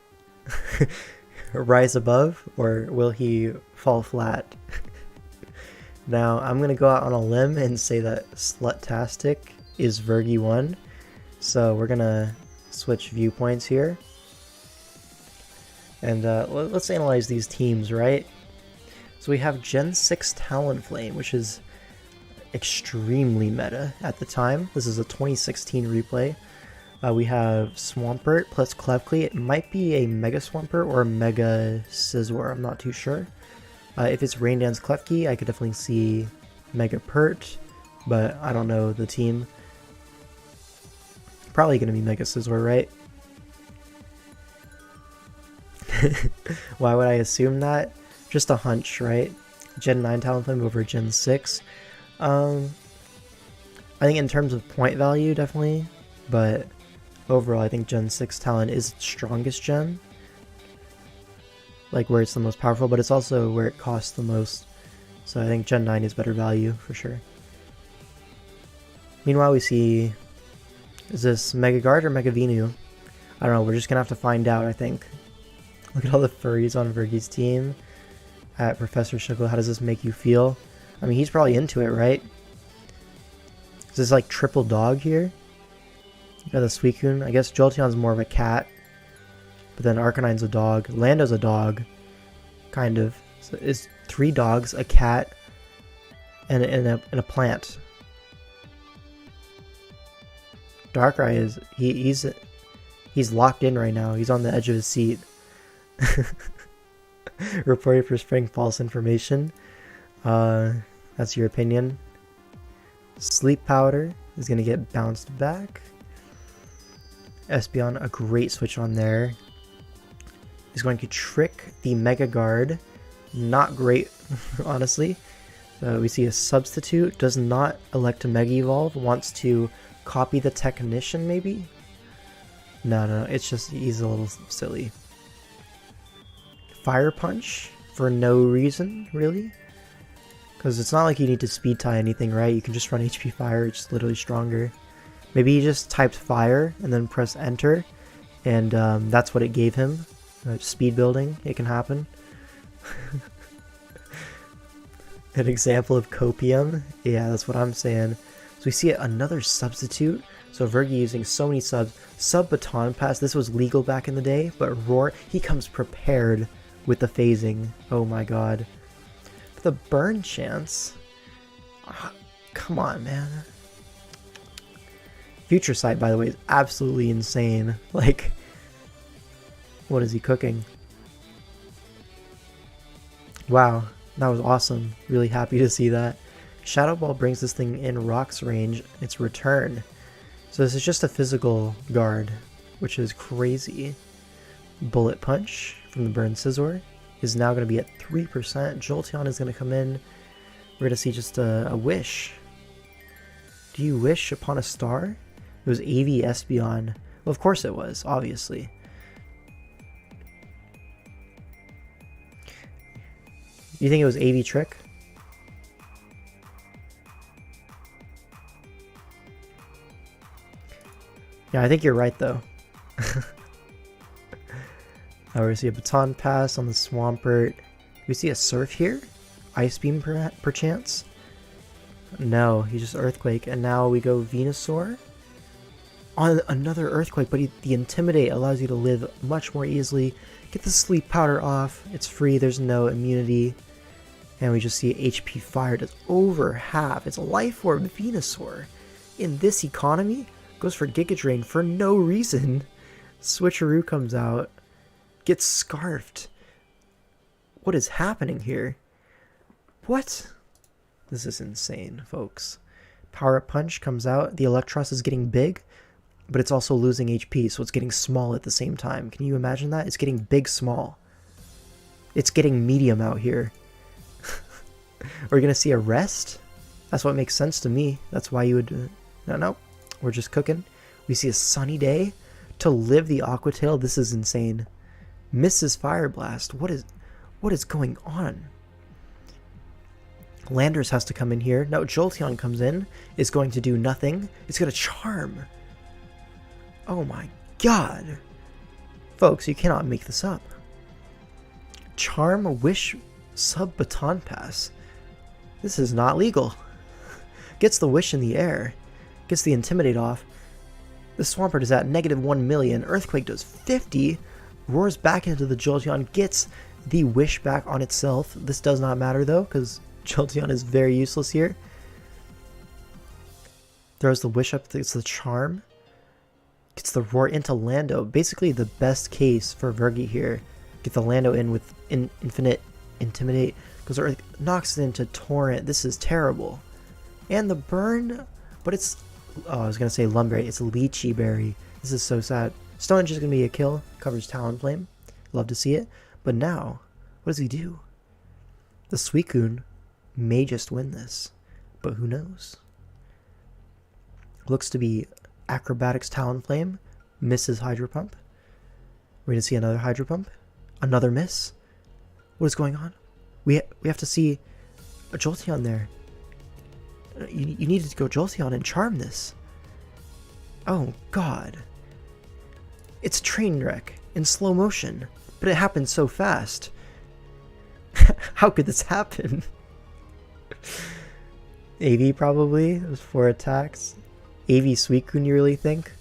rise above, or will he fall flat? Now, I'm going to go out on a limb and say that Slutastic is Vergi 1. So we're going to switch viewpoints here. And let's analyze these teams, right? So we have Gen 6 Talonflame, which is extremely meta at the time. This is a 2016 replay. We have Swampert plus Klefki. It might be a Mega Swampert or a Mega Scizor, I'm not too sure. If it's Rain Dance Klefki, I could definitely see Mega Pert, but I don't know the team. Probably going to be Mega Scizor, right? Why would I assume that? Just a hunch, right? Gen 9 Talonflame over Gen 6. I think in terms of point value, definitely, but overall, I think Gen 6 Talon is its strongest gen. Like where it's the most powerful, but it's also where it costs the most. So I think Gen 9 is better value for sure. Meanwhile, we see, is this Mega Guard or Mega Venu? I don't know, we're just gonna have to find out, I think. Look at all the furries on Vergi's team. At Professor Shuckle, how does this make you feel? I mean, he's probably into it, right? Is this like triple dog here? You got the Suicune. I guess Jolteon's more of a cat. But then Arcanine's a dog. Lando's a dog. Kind of. So it's 3 dogs, a cat, and a plant. Darkrai is... He's locked in right now. He's on the edge of his seat. Reported for spreading false information. That's your opinion. Sleep Powder is going to get bounced back. Espeon, a great switch on there. Is going to trick the Mega Guard. Not great, honestly. So we see a substitute. Does not elect to Mega Evolve. Wants to copy the Technician, maybe? No, it's just he's a little silly. Fire Punch for no reason, really. Because it's not like you need to speed tie anything, right? You can just run HP Fire, it's just literally stronger. Maybe he just typed Fire and then press Enter, and that's what it gave him. Speed building, it can happen. An example of copium? Yeah, that's what I'm saying. So we see another substitute. So Vergi using so many subs. Sub-Baton Pass, this was legal back in the day, but Roar, he comes prepared with the phasing. Oh my god. But the burn chance? Come on, man. Future Sight, by the way, is absolutely insane. Like, what is he cooking? Wow, that was awesome. Really happy to see that. Shadow Ball brings this thing in Rock's range. Its return. So this is just a physical guard, which is crazy. Bullet Punch from the Burn Scizor is now going to be at 3%. Jolteon is going to come in. We're going to see just a wish. Do you wish upon a star? It was AV Espeon. Well, of course it was, obviously. You think it was AV Trick? Yeah, I think you're right, though. We see a Baton Pass on the Swampert. Do we see a Surf here? Ice Beam, perchance? No, he's just Earthquake. And now we go Venusaur. On another Earthquake, but the Intimidate allows you to live much more easily. Get the Sleep Powder off. It's free. There's no immunity. And we just see HP Fire does over half. It's a Life Orb Venusaur. In this economy, goes for Giga Drain for no reason. Switcheroo comes out. Gets Scarfed. What is happening here? What? This is insane, folks. Power Up Punch comes out. The Electros is getting big, but it's also losing HP, so it's getting small at the same time. Can you imagine that? It's getting big, small. It's getting medium out here. We're gonna see a rest? That's what makes sense to me. That's why you would... No. We're just cooking. We see a sunny day to live the Aqua Tail. This is insane. Misses Fire Blast. What is going on? Landers has to come in here. No, Jolteon comes in. Is going to do nothing. It's going to Charm. Oh my god. Folks, you cannot make this up. Charm, Wish, Sub Baton Pass. This is not legal. Gets the Wish in the air. Gets the Intimidate off. The Swampert is at -1 million. Earthquake does 50. Roars back into the Jolteon. Gets the Wish back on itself. This does not matter though, because Jolteon is very useless here. Throws the Wish up. Gets the Charm. Gets the Roar into Lando. Basically the best case for Vergi here. Get the Lando in with Infinite Intimidate. Goes Earth, knocks it into Torrent. This is terrible. And the burn, but it's... Oh, I was going to say Lumberry. It's Lychee Berry. This is so sad. Stone Edge is going to be a kill. Covers Talonflame. Love to see it. But now, what does he do? The Suicune may just win this. But who knows? Looks to be Acrobatics Talonflame. Misses Hydro Pump. We're going to see another Hydro Pump. Another miss. What is going on? We have to see a Jolteon there. You needed to go Jolteon and charm this. Oh god. It's Trainwreck in slow motion, but it happened so fast. How could this happen? AV probably. It was 4 attacks. AV Suicune, you really think?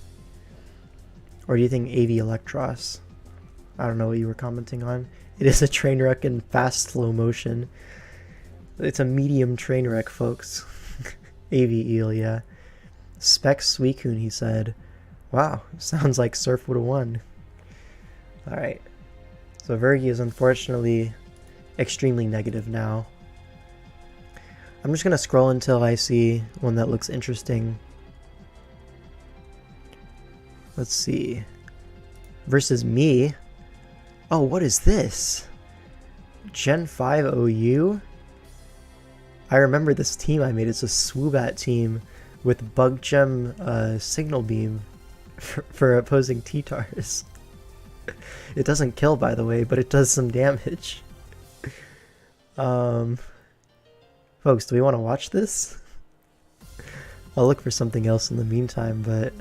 Or do you think AV Electros? I don't know what you were commenting on. It is a Trainwreck in fast slow motion. It's a medium Trainwreck, folks. AV Eel, yeah. Specs Suicune, he said. Wow, sounds like Surf would have won. Alright. So Vergi is unfortunately extremely negative now. I'm just going to scroll until I see one that looks interesting. Let's see. Versus me. Oh, what is this? Gen 5 OU? I remember this team I made. It's a Swoobat team with Bug Gem Signal Beam for opposing T-Tars. It doesn't kill, by the way, but it does some damage. Folks, do we want to watch this? I'll look for something else in the meantime, but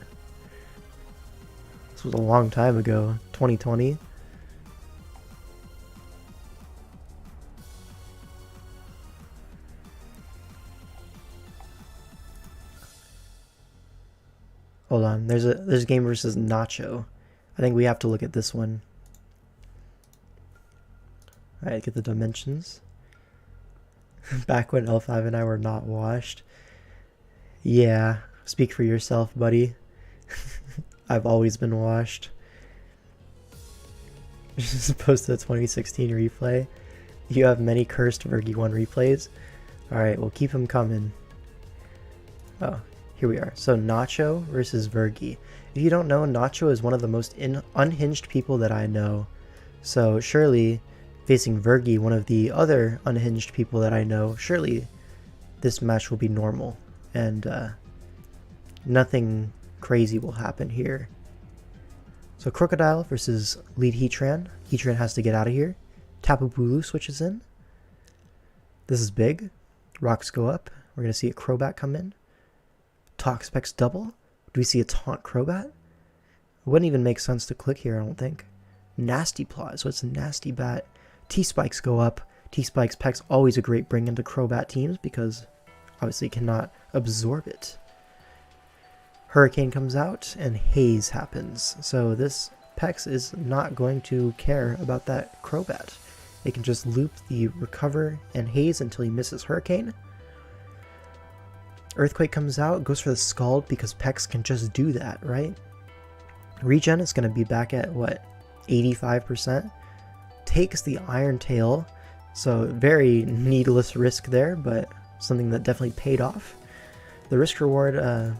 this was a long time ago, 2020. Hold on, there's a game versus Nacho. I think we have to look at this one. Alright, get the dimensions. Back when L5 and I were not washed. Yeah, speak for yourself, buddy. I've always been washed. Just post the 2016 replay. You have many cursed Vergi 1 replays. Alright, we'll keep them coming. Oh. Here we are. So Nacho versus Vergi. If you don't know, Nacho is one of the most unhinged people that I know. So surely, facing Vergi, one of the other unhinged people that I know, surely this match will be normal. And nothing crazy will happen here. So Crocodile versus lead Heatran. Heatran has to get out of here. Tapu Bulu switches in. This is big. Rocks go up. We're going to see a Crobat come in. Toxapex double? Do we see a taunt Crobat? It wouldn't even make sense to click here, I don't think. Nasty Plot, so it's a Nasty Bat. T-Spikes go up. T-Spikes Peck's always a great bring into Crobat teams because obviously cannot absorb it. Hurricane comes out and Haze happens. So this Pex is not going to care about that Crobat. It can just loop the Recover and Haze until he misses Hurricane. Earthquake comes out, goes for the Scald because Pex can just do that, right? Regen is going to be back at, what, 85%? Takes the Iron Tail, so very needless risk there, but something that definitely paid off. The risk reward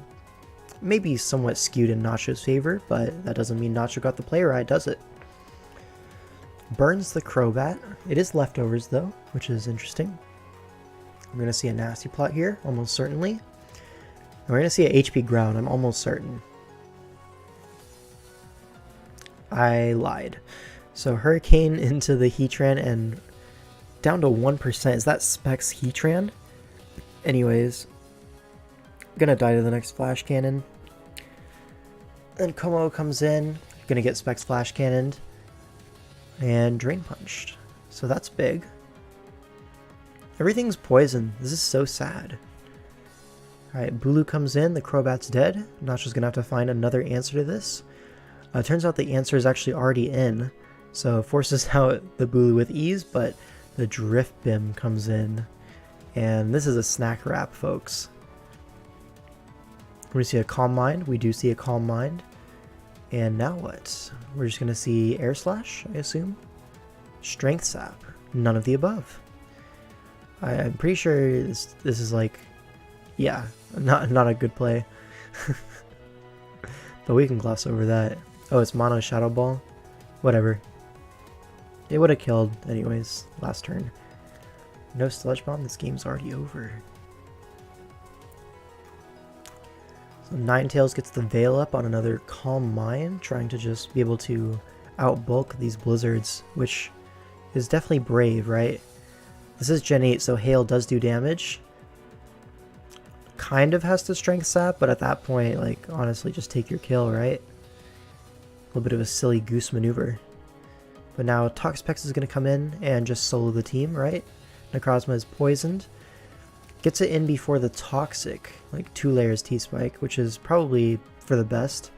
may be somewhat skewed in Nacho's favor, but that doesn't mean Nacho got the play right, does it? Burns the Crobat. It is leftovers though, which is interesting. We're going to see a nasty plot here, almost certainly. And we're going to see a HP ground, I'm almost certain. I lied. So Hurricane into the Heatran and down to 1%. Is that Specs Heatran? Anyways, gonna die to the next Flash Cannon. Then Como comes in, gonna get Specs Flash Cannoned and Drain Punched. So that's big. Everything's poison. This is so sad. Alright, Bulu comes in, the Crobat's dead. Nacho's gonna have to find another answer to this. Turns out the answer is actually already in, so forces out the Bulu with ease, but the Drift Bim comes in. And this is a snack wrap, folks. We see a Calm Mind. We do see a Calm Mind. And now what? We're just going to see Air Slash, I assume. Strength Sap. None of the above. I'm pretty sure this is like... Yeah, not a good play. But we can gloss over that. Oh, it's Mono Shadow Ball? Whatever. It would have killed anyways, last turn. No Sludge Bomb, this game's already over. So Ninetales gets the Veil up on another Calm Mind, trying to just be able to outbulk these Blizzards, which is definitely brave, right? This is Gen 8, so Hail does do damage. Kind of has to Strength Sap, but at that point, like, honestly, just take your kill, right? A little bit of a silly goose maneuver. But now Toxapex is going to come in and just solo the team, right? Necrozma is poisoned. Gets it in before the Toxic, like 2 layers T-Spike, which is probably for the best.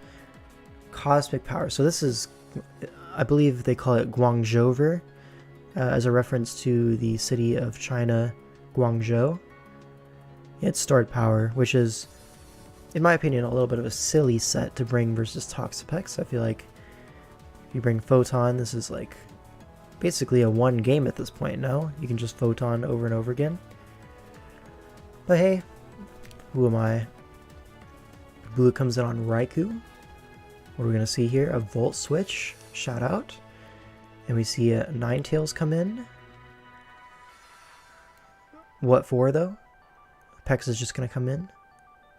Cosmic Power. So this is, I believe they call it Guangzhouver, as a reference to the city of China, Guangzhou. It's Stored Power, which is, in my opinion, a little bit of a silly set to bring versus Toxapex. I feel like if you bring Photon, this is like basically a one game at this point, no? You can just Photon over and over again. But hey, who am I? Blue comes in on Raikou. What are we going to see here? A Volt Switch, shout out. And we see a Ninetales come in. What for though? Pex is just going to come in.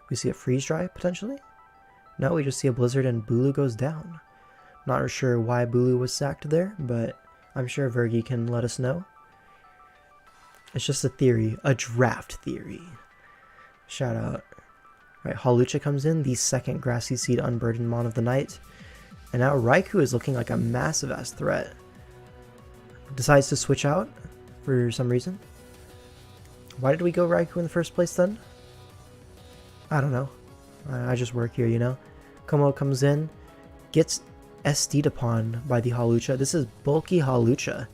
We see a Freeze Dry potentially. No, we just see a Blizzard and Bulu goes down. Not sure why Bulu was sacked there, but I'm sure Vergi can let us know. It's just a theory, a draft theory. Shout out. Right, Hawlucha comes in, the second Grassy Seed Unburdened Mon of the night. And now Raikou is looking like a massive ass threat. Decides to switch out for some reason. Why did we go Raikou in the first place then? I don't know. I just work here, you know. Como comes in, gets SD'd upon by the Hawlucha. This is bulky Hawlucha.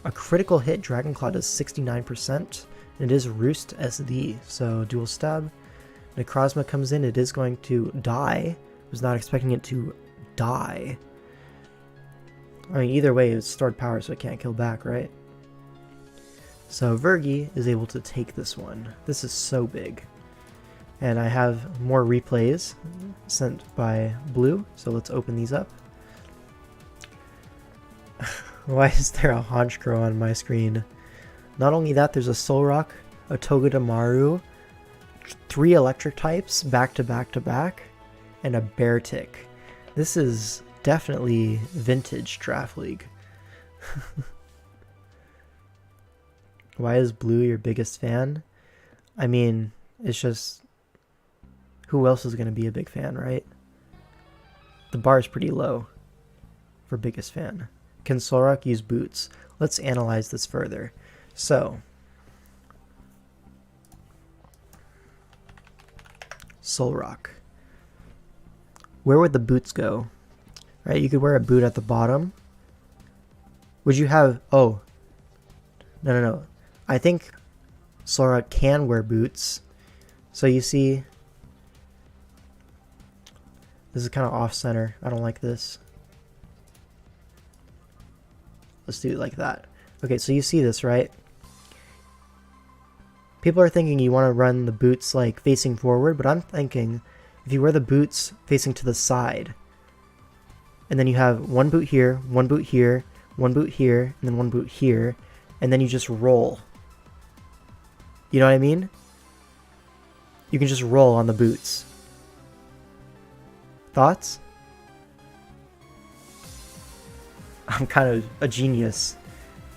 A critical hit, Dragonclaw does 69%. And it is Roost SD, so dual stab. Necrozma comes in, it is going to die. Was not expecting it to die. I mean, either way, it's Stored Power, so it can't kill back, right? So Vergi is able to take this one. This is so big. And I have more replays sent by Blue, so let's open these up. Why is there a Honchkrow on my screen? Not only that, there's a Solrock, a Togedemaru, 3 electric types back to back to back, and a Beartic. This is definitely vintage Draft League. Why is Blue your biggest fan? I mean, it's just... who else is going to be a big fan, right? The bar is pretty low for biggest fan. Can Solrock use boots? Let's analyze this further. So, Solrock. Where would the boots go? Right, you could wear a boot at the bottom. Would you have... oh. No. I think Solrock can wear boots. So you see... this is kind of off-center. I don't like this. Let's do it like that. Okay, so you see this, right? People are thinking you want to run the boots like facing forward, but I'm thinking if you wear the boots facing to the side, and then you have one boot here, one boot here, one boot here, and then one boot here, and then you just roll. You know what I mean? You can just roll on the boots. Thoughts? I'm kind of a genius.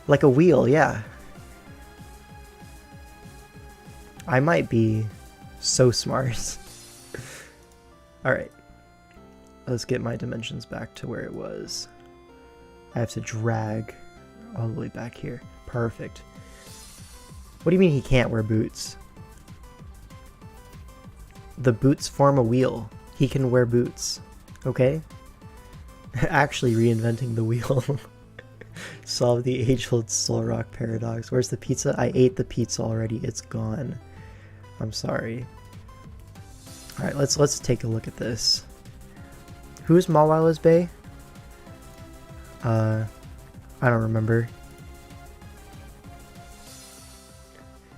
Like a wheel, yeah. I might be so smart. Alright. Let's get my dimensions back to where it was. I have to drag all the way back here. Perfect. What do you mean he can't wear boots? The boots form a wheel. He can wear boots. Okay? Actually reinventing the wheel. Solve the age-old Solrock paradox. Where's the pizza? I ate the pizza already. It's gone. I'm sorry. Alright, let's take a look at this. Who's Mawala's Bay? I don't remember.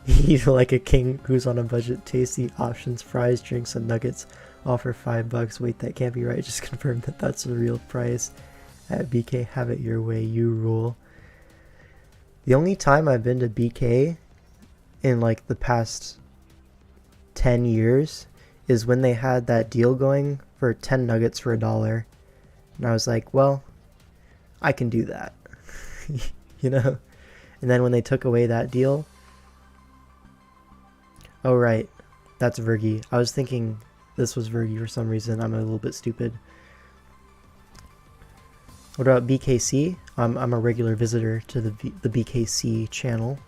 Eat like a king who's on a budget. Tasty options, fries, drinks, and nuggets. Offer $5. Wait, that can't be right. Just confirm that that's the real price. At BK, have it your way. You rule. The only time I've been to BK in like the past 10 years is when they had that deal going for 10 nuggets for $1. And I was like, well, I can do that. You know? And then when they took away that deal... Oh, right. That's Vergi. I was thinking this was Vergi for some reason. I'm a little bit stupid. What about BKC? I'm a regular visitor to the BKC channel.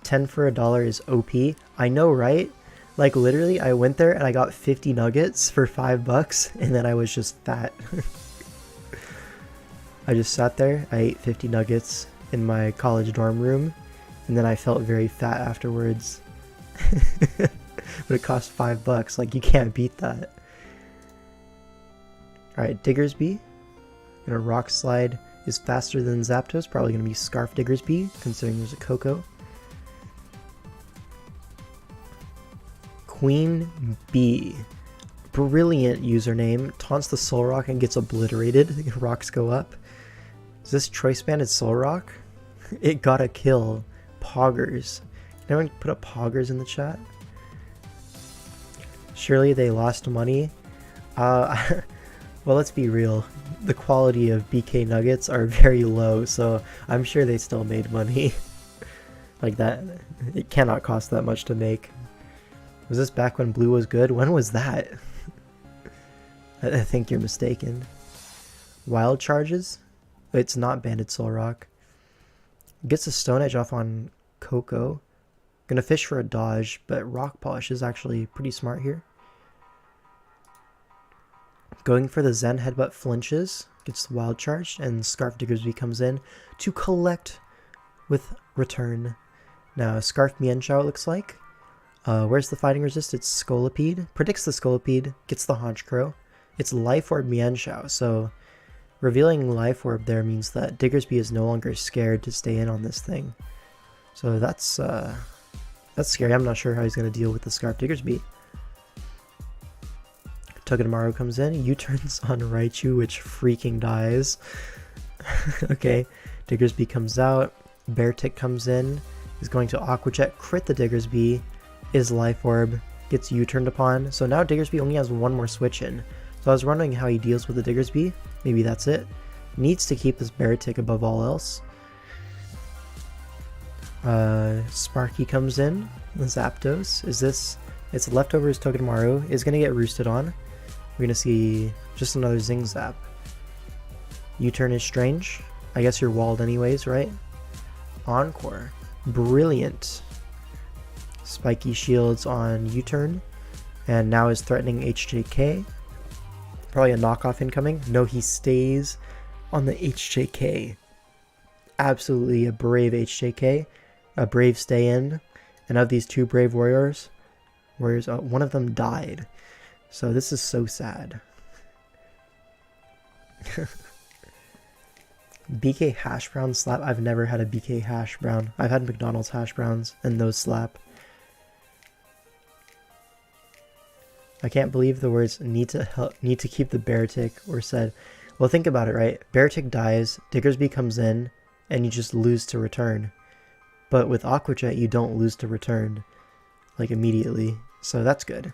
10 for $1 is OP. I know, right? Like, literally, I went there and I got 50 nuggets for $5, and then I was just fat. I just sat there, I ate 50 nuggets in my college dorm room, and then I felt very fat afterwards. But it cost $5, like, you can't beat that. Alright, Diggersby. Gonna Rock Slide is faster than Zapdos, probably gonna be Scarf Diggersby, considering there's a Coco. Queen Bee. Brilliant username. Taunts the Solrock and gets obliterated. Rocks go up. Is this Choice Banded Solrock? It got a kill. Poggers. Can anyone put up Poggers in the chat? Surely they lost money. Well, let's be real. The quality of BK Nuggets are very low, so I'm sure they still made money. Like that. It cannot cost that much to make. Was this back when blue was good? When was that? I think you're mistaken. Wild Charges? It's not Banded Solrock. Gets a Stone Edge off on Coco. Gonna fish for a dodge, but Rock Polish is actually pretty smart here. Going for the Zen Headbutt flinches. Gets the Wild Charge, and Scarf Diggersby comes in to collect with return. Now, Scarf Mienshao it looks like. Where's the Fighting Resist? It's Scolipede. Predicts the Scolipede. Gets the Haunch Crow. It's Life Orb Mienshao, so revealing Life Orb there means that Diggersby is no longer scared to stay in on this thing. So that's scary. I'm not sure how he's going to deal with the Scarf Diggersby. Togedemaru comes in. U-turns on Raichu, which freaking dies. Okay, Diggersby comes out. Beartic comes in. He's going to Aqua Jet, crit the Diggersby. Is Life Orb, gets U-turned upon. So now Diggersby only has one more switch in. So I was wondering how he deals with the Diggersby. Maybe that's it. Needs to keep this Beartic above all else. Sparky comes in. Zapdos. Is this... It's Leftovers Togedemaru. Is going to get roosted on. We're going to see just another Zing Zap. U-turn is strange. I guess you're walled anyways, right? Encore. Brilliant. Spiky shields on U-turn. And now is threatening HJK. Probably a knockoff incoming. No, he stays on the HJK. Absolutely a brave HJK. A brave stay in. And of these two brave warriors, one of them died. So this is so sad. BK hash brown slap. I've never had a BK hash brown. I've had McDonald's hash browns and those slap. I can't believe the words need to keep the Beartic were said. Well, think about it, right? Beartic dies, Diggersby comes in, and you just lose to return. But with Aqua Jet, you don't lose to return, like, immediately. So that's good.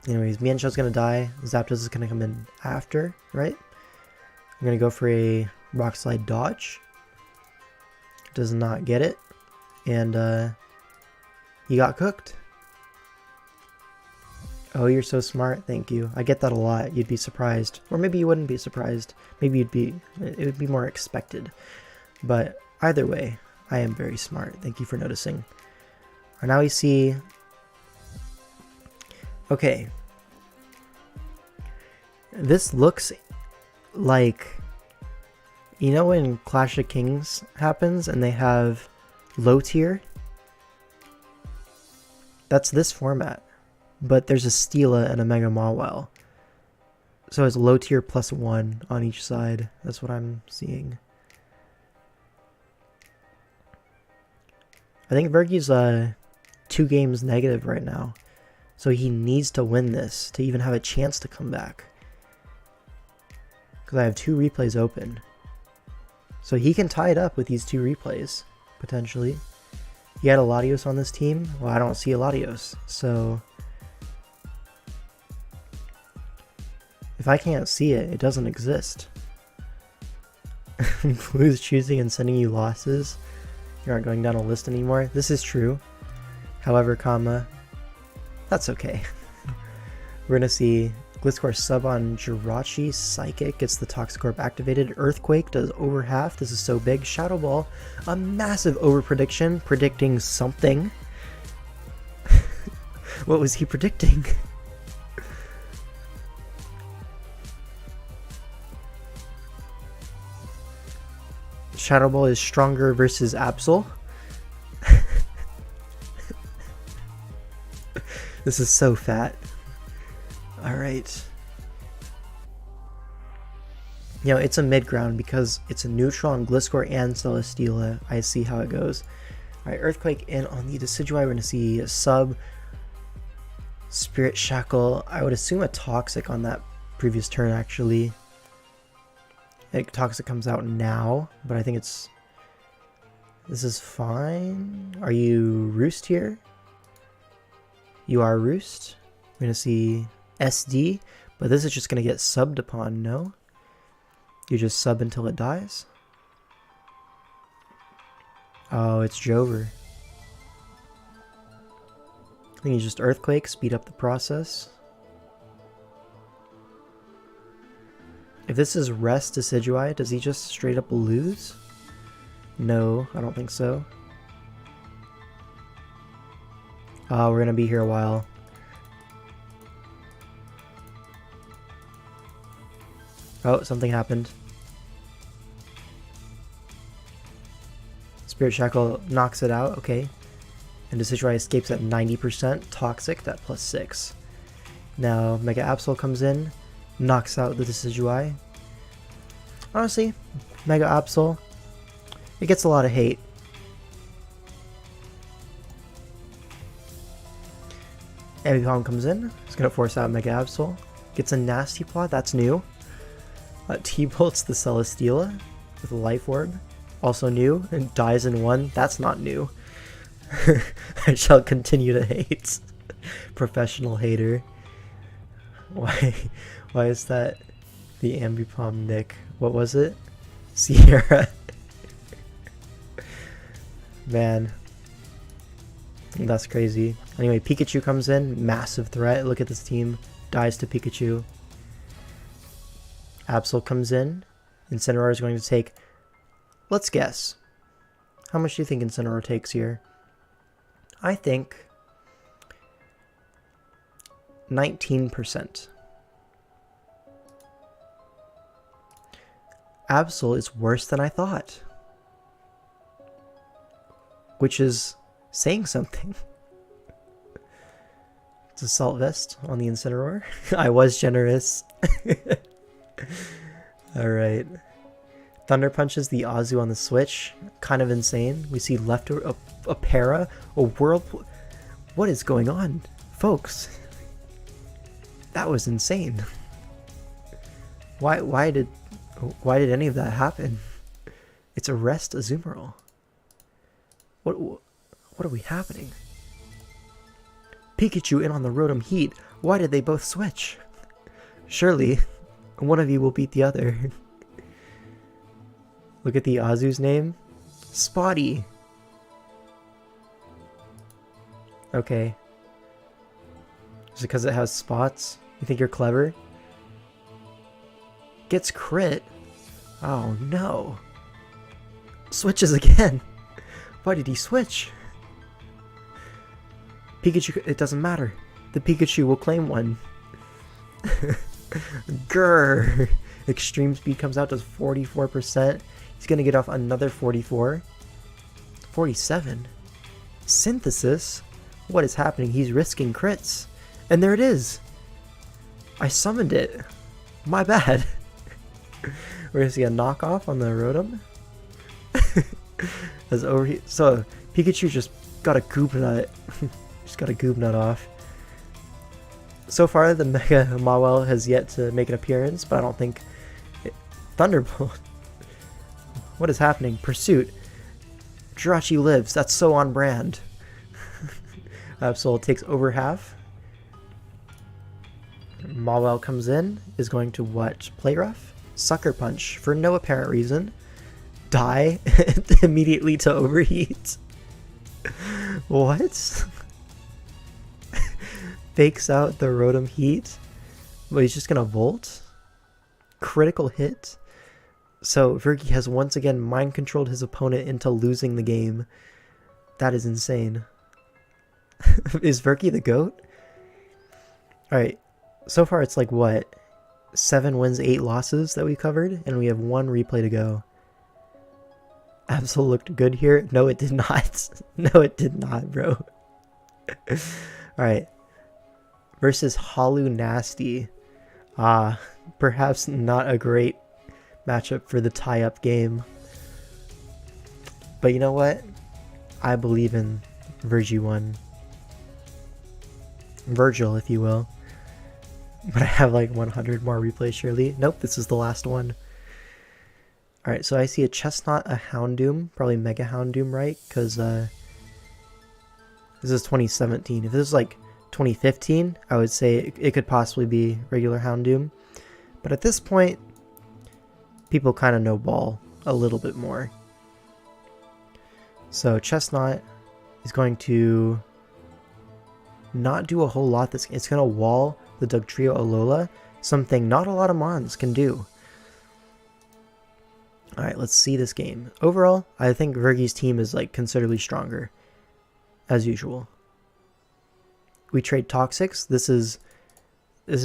Anyways, Mienshou's gonna die. Zapdos is gonna come in after, right? I'm gonna go for a Rock Slide dodge. Does not get it. And, he got cooked. Oh, you're so smart. Thank you. I get that a lot. You'd be surprised. Or maybe you wouldn't be surprised. Maybe it would be more expected. But either way, I am very smart. Thank you for noticing. And now we see... Okay. This looks like... You know when Clash of Kings happens and they have low tier? That's this format. But there's a Steela and a Mega Mawile. So it's low tier +1 on each side. That's what I'm seeing. I think Vergy's 2 games negative right now. So he needs to win this to even have a chance to come back. Because I have 2 replays open. So he can tie it up with these 2 replays, potentially. He had a Latios on this team. Well, I don't see a Latios. So... if I can't see it, it doesn't exist. Blue's choosing and sending you losses. You aren't going down a list anymore. This is true. However, that's okay. We're gonna see Gliscor sub on Jirachi. Psychic gets the Toxicorp activated. Earthquake does over half. This is so big. Shadow Ball, a massive over prediction, predicting something. What was he predicting? Shadow Ball is stronger versus Absol. This is so fat. Alright. You know, it's a mid ground because it's a neutral on Gliscor and Celesteela. I see how it goes. Alright, Earthquake in on the Decidueye. We're going to see a sub. Spirit Shackle. I would assume a Toxic on that previous turn, actually. I think Toxic comes out now, but I think it's... This is fine. Are you Roost here? You are Roost. We're going to see SD, but this is just going to get subbed upon, no? You just sub until it dies? Oh, it's Jover. I think you just Earthquake, speed up the process. If this is Rest Decidueye, does he just straight up lose? No, I don't think so. We're gonna be here a while. Oh, something happened. Spirit Shackle knocks it out, okay. And Decidueye escapes at 90%. Toxic, that +6. Now, Mega Absol comes in. Knocks out the Decidueye. Honestly, Mega Absol, it gets a lot of hate. Ambipom comes in. It's going to force out Mega Absol. Gets a Nasty Plot, that's new. T-Bolts the Celesteela with a Life Orb. Also new. And dies in 1, that's not new. I shall continue to hate. Professional hater. Why is that the Ambipom nick? What was it? Sierra. Man. That's crazy. Anyway, Pikachu comes in. Massive threat. Look at this team. Dies to Pikachu. Absol comes in. Incineroar is going to take... Let's guess. How much do you think Incineroar takes here? I think... 19%. Absol is worse than I thought. Which is saying something. It's Assault Vest on the Incineroar. I was generous. Alright. Thunder Punches the Azu on the Switch. Kind of insane. We see left a para, a Whirlpool. What is going on, folks? That was insane. Why did any of that happen? It's a Rest Azumarill. What are we happening? Pikachu in on the Rotom Heat. Why did they both switch? Surely, one of you will beat the other. Look at the Azu's name. Spotty. Okay. Is it because it has spots? You think you're clever? Gets crit. Oh no. Switches again. Why did he switch? Pikachu, it doesn't matter. The Pikachu will claim one. Grrr. Extreme speed comes out to 44%. He's gonna get off another 44. 47. Synthesis? What is happening? He's risking crits. And there it is. I summoned it. My bad. We're gonna see a knockoff on the Rotom. As overheat. So Pikachu just got a Goop Nut. Just got a Goop Nut off. So far, the Mega Mawile has yet to make an appearance, but I don't think Thunderbolt. What is happening? Pursuit. Jirachi lives. That's so on brand. Absol takes over half. Mawile comes in, is going to what? Play rough? Sucker Punch for no apparent reason. Die immediately to overheat. What? Fakes out the Rotom Heat, but he's just gonna Volt. Critical hit. So Virgie has once again mind controlled his opponent into losing the game. That is insane. Is Virgie the GOAT? Alright, so far it's like what? 7 wins, 8 losses that we covered, and we have 1 replay to go. Absol looked good here. No, it did not. No, it did not, bro. Alright. Versus Halu Nasty. Perhaps not a great matchup for the tie-up game. But you know what? I believe in Virgie1. Virgil, if you will. But I have like 100 more replays surely. Nope, this is the last one. Alright, so I see a Chestnut, a Houndoom. Probably Mega Houndoom, right? Because this is 2017. If this is like 2015, I would say it could possibly be regular Houndoom. But at this point, people kind of know ball a little bit more. So Chestnut is going to not do a whole lot. It's going to wall the Dugtrio Alola, something not a lot of Mons can do. Alright, let's see this game. Overall, I think Virgie's team is like considerably stronger, as usual. We trade Toxics. This is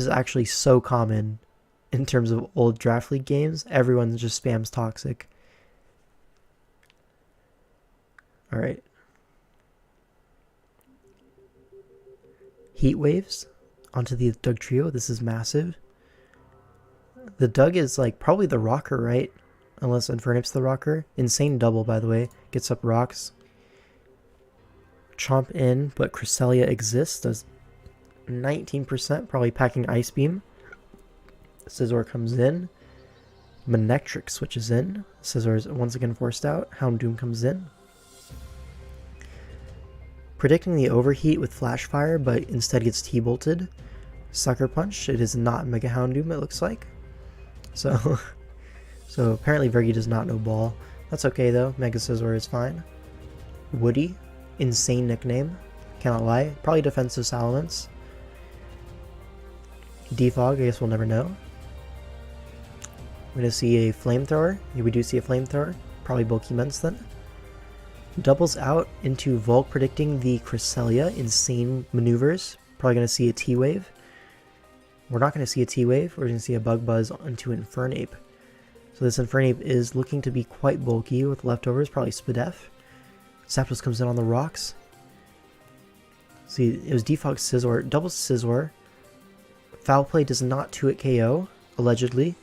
actually so common in terms of old Draft League games. Everyone just spams Toxic. Alright. Heat Waves onto the Dugtrio. This is massive. The Doug is like probably the rocker, right? Unless Infernape's the rocker. Insane double, by the way. Gets up rocks. Chomp in, but Cresselia exists. Does 19%, probably packing Ice Beam. Scizor comes in. Manectric switches in. Scizor is once again forced out. Houndoom comes in. Predicting the overheat with Flash Fire, but instead gets T-bolted. Sucker Punch. It is not Mega Houndoom, it looks like. So apparently Virgie does not know ball. That's okay though. Mega Scizor is fine. Woody. Insane nickname. Cannot lie. Probably defensive Salamence. Defog, I guess we'll never know. We're going to see a Flamethrower. Yeah, we do see a Flamethrower. Probably Bulky Ments then. Doubles out into Volk, predicting the Cresselia. Insane maneuvers. Probably going to see a T-Wave. We're not going to see a T-Wave. We're going to see a Bug Buzz onto Infernape. So this Infernape is looking to be quite bulky with leftovers. Probably Spadef. Zapdos comes in on the rocks. See, it was Defog Scizor. Double Scizor. Foul Play does not 2-hit KO, allegedly.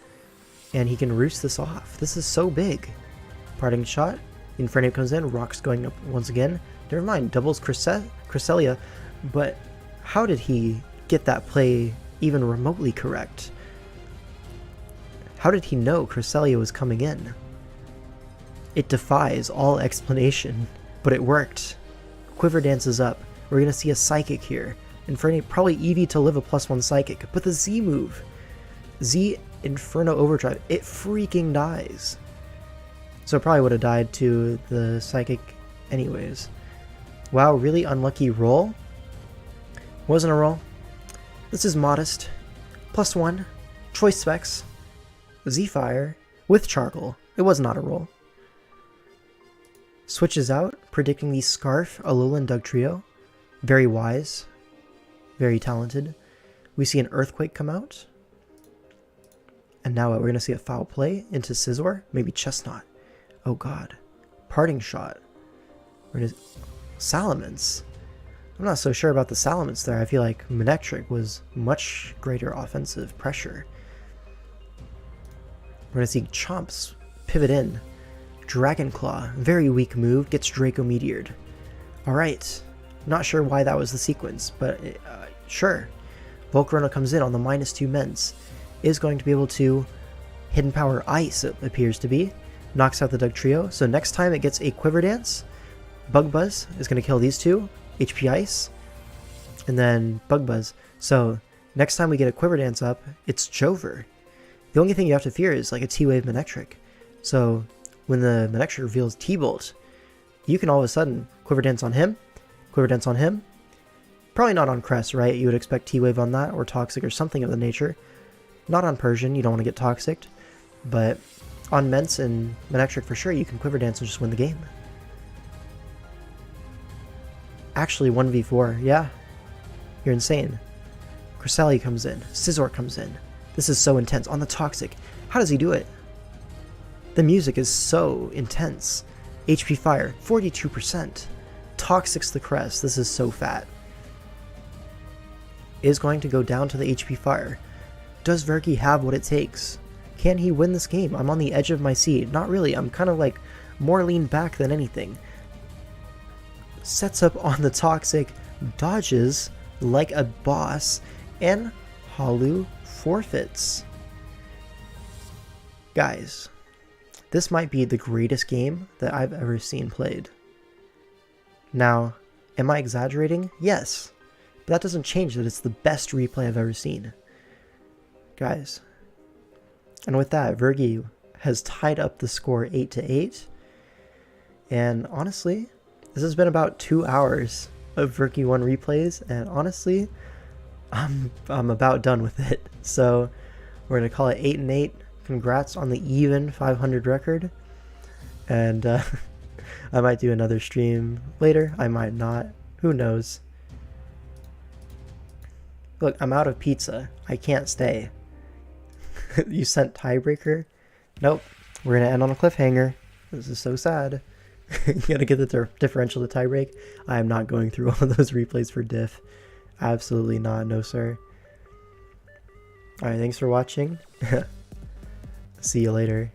And he can roost this off. This is so big. Parting shot. Infernape comes in. Rocks going up once again. Never mind. Doubles Cresselia. But how did he get that play even remotely correct? How did he know Cresselia was coming in? It defies all explanation. but it worked. Quiver Dance is up. We're going to see a Psychic here. Inferno, probably Eevee to live a +1 Psychic. But the Z move. Z Inferno Overdrive. It freaking dies. So it probably would have died to the Psychic anyways. Wow, really unlucky roll. Wasn't a roll. This is modest. +1. Choice Specs. Z-Fire with Charcoal. It was not a roll. Switches out, predicting the Scarf, Alolan Dugtrio. Very wise. Very talented. We see an Earthquake come out. And now we're going to see a Foul Play into Scizor. Maybe Chestnut. Oh god. Parting Shot. We're going to... Salamence. I'm not so sure about the Salamence there. I feel like Manectric was much greater offensive pressure. We're going to see Chomps pivot in. Dragon Claw, very weak move, gets Draco Meteored. Alright, not sure why that was the sequence, but sure. Volcarona comes in on the -2 Mens. Is going to be able to Hidden Power Ice, it appears to be. Knocks out the Dugtrio, so next time it gets a Quiver Dance, Bug Buzz is going to kill these two. HP Ice, and then Bug Buzz. So next time we get a Quiver Dance up, it's Jover. The only thing you have to fear is like a T-Wave Manectric. So when the Manectric reveals T-Bolt, you can all of a sudden Quiver Dance on him, Quiver Dance on him. Probably not on Crest, right? You would expect T-Wave on that, or Toxic, or something of the nature. Not on Persian, you don't want to get Toxic, but on Mence and Manectric for sure, you can Quiver Dance and just win the game. Actually 1v4, yeah. You're insane. Cresselia comes in. Scizor comes in. This is so intense. On the Toxic. How does he do it? The music is so intense. HP Fire, 42%. Toxic's the Crest. This is so fat. Is going to go down to the HP Fire. Does Verky have what it takes? Can he win this game? I'm on the edge of my seat. Not really. I'm kind of like more leaned back than anything. Sets up on the Toxic, dodges like a boss, and Holu forfeits. Guys, this might be the greatest game that I've ever seen played. Now, am I exaggerating? Yes, but that doesn't change that it's the best replay I've ever seen. Guys, and with that, Vergy has tied up the score 8-8, and honestly, this has been about 2 hours of Verky 1 replays, and honestly, I'm about done with it. So we're going to call it 8-8. Congrats on the even 500 record. And I might do another stream later. I might not. Who knows? Look, I'm out of pizza. I can't stay. You sent tiebreaker? Nope. We're going to end on a cliffhanger. This is so sad. You gotta get the differential to tiebreak. I am not going through all of those replays for diff. Absolutely not, no sir. Alright, thanks for watching. See you later.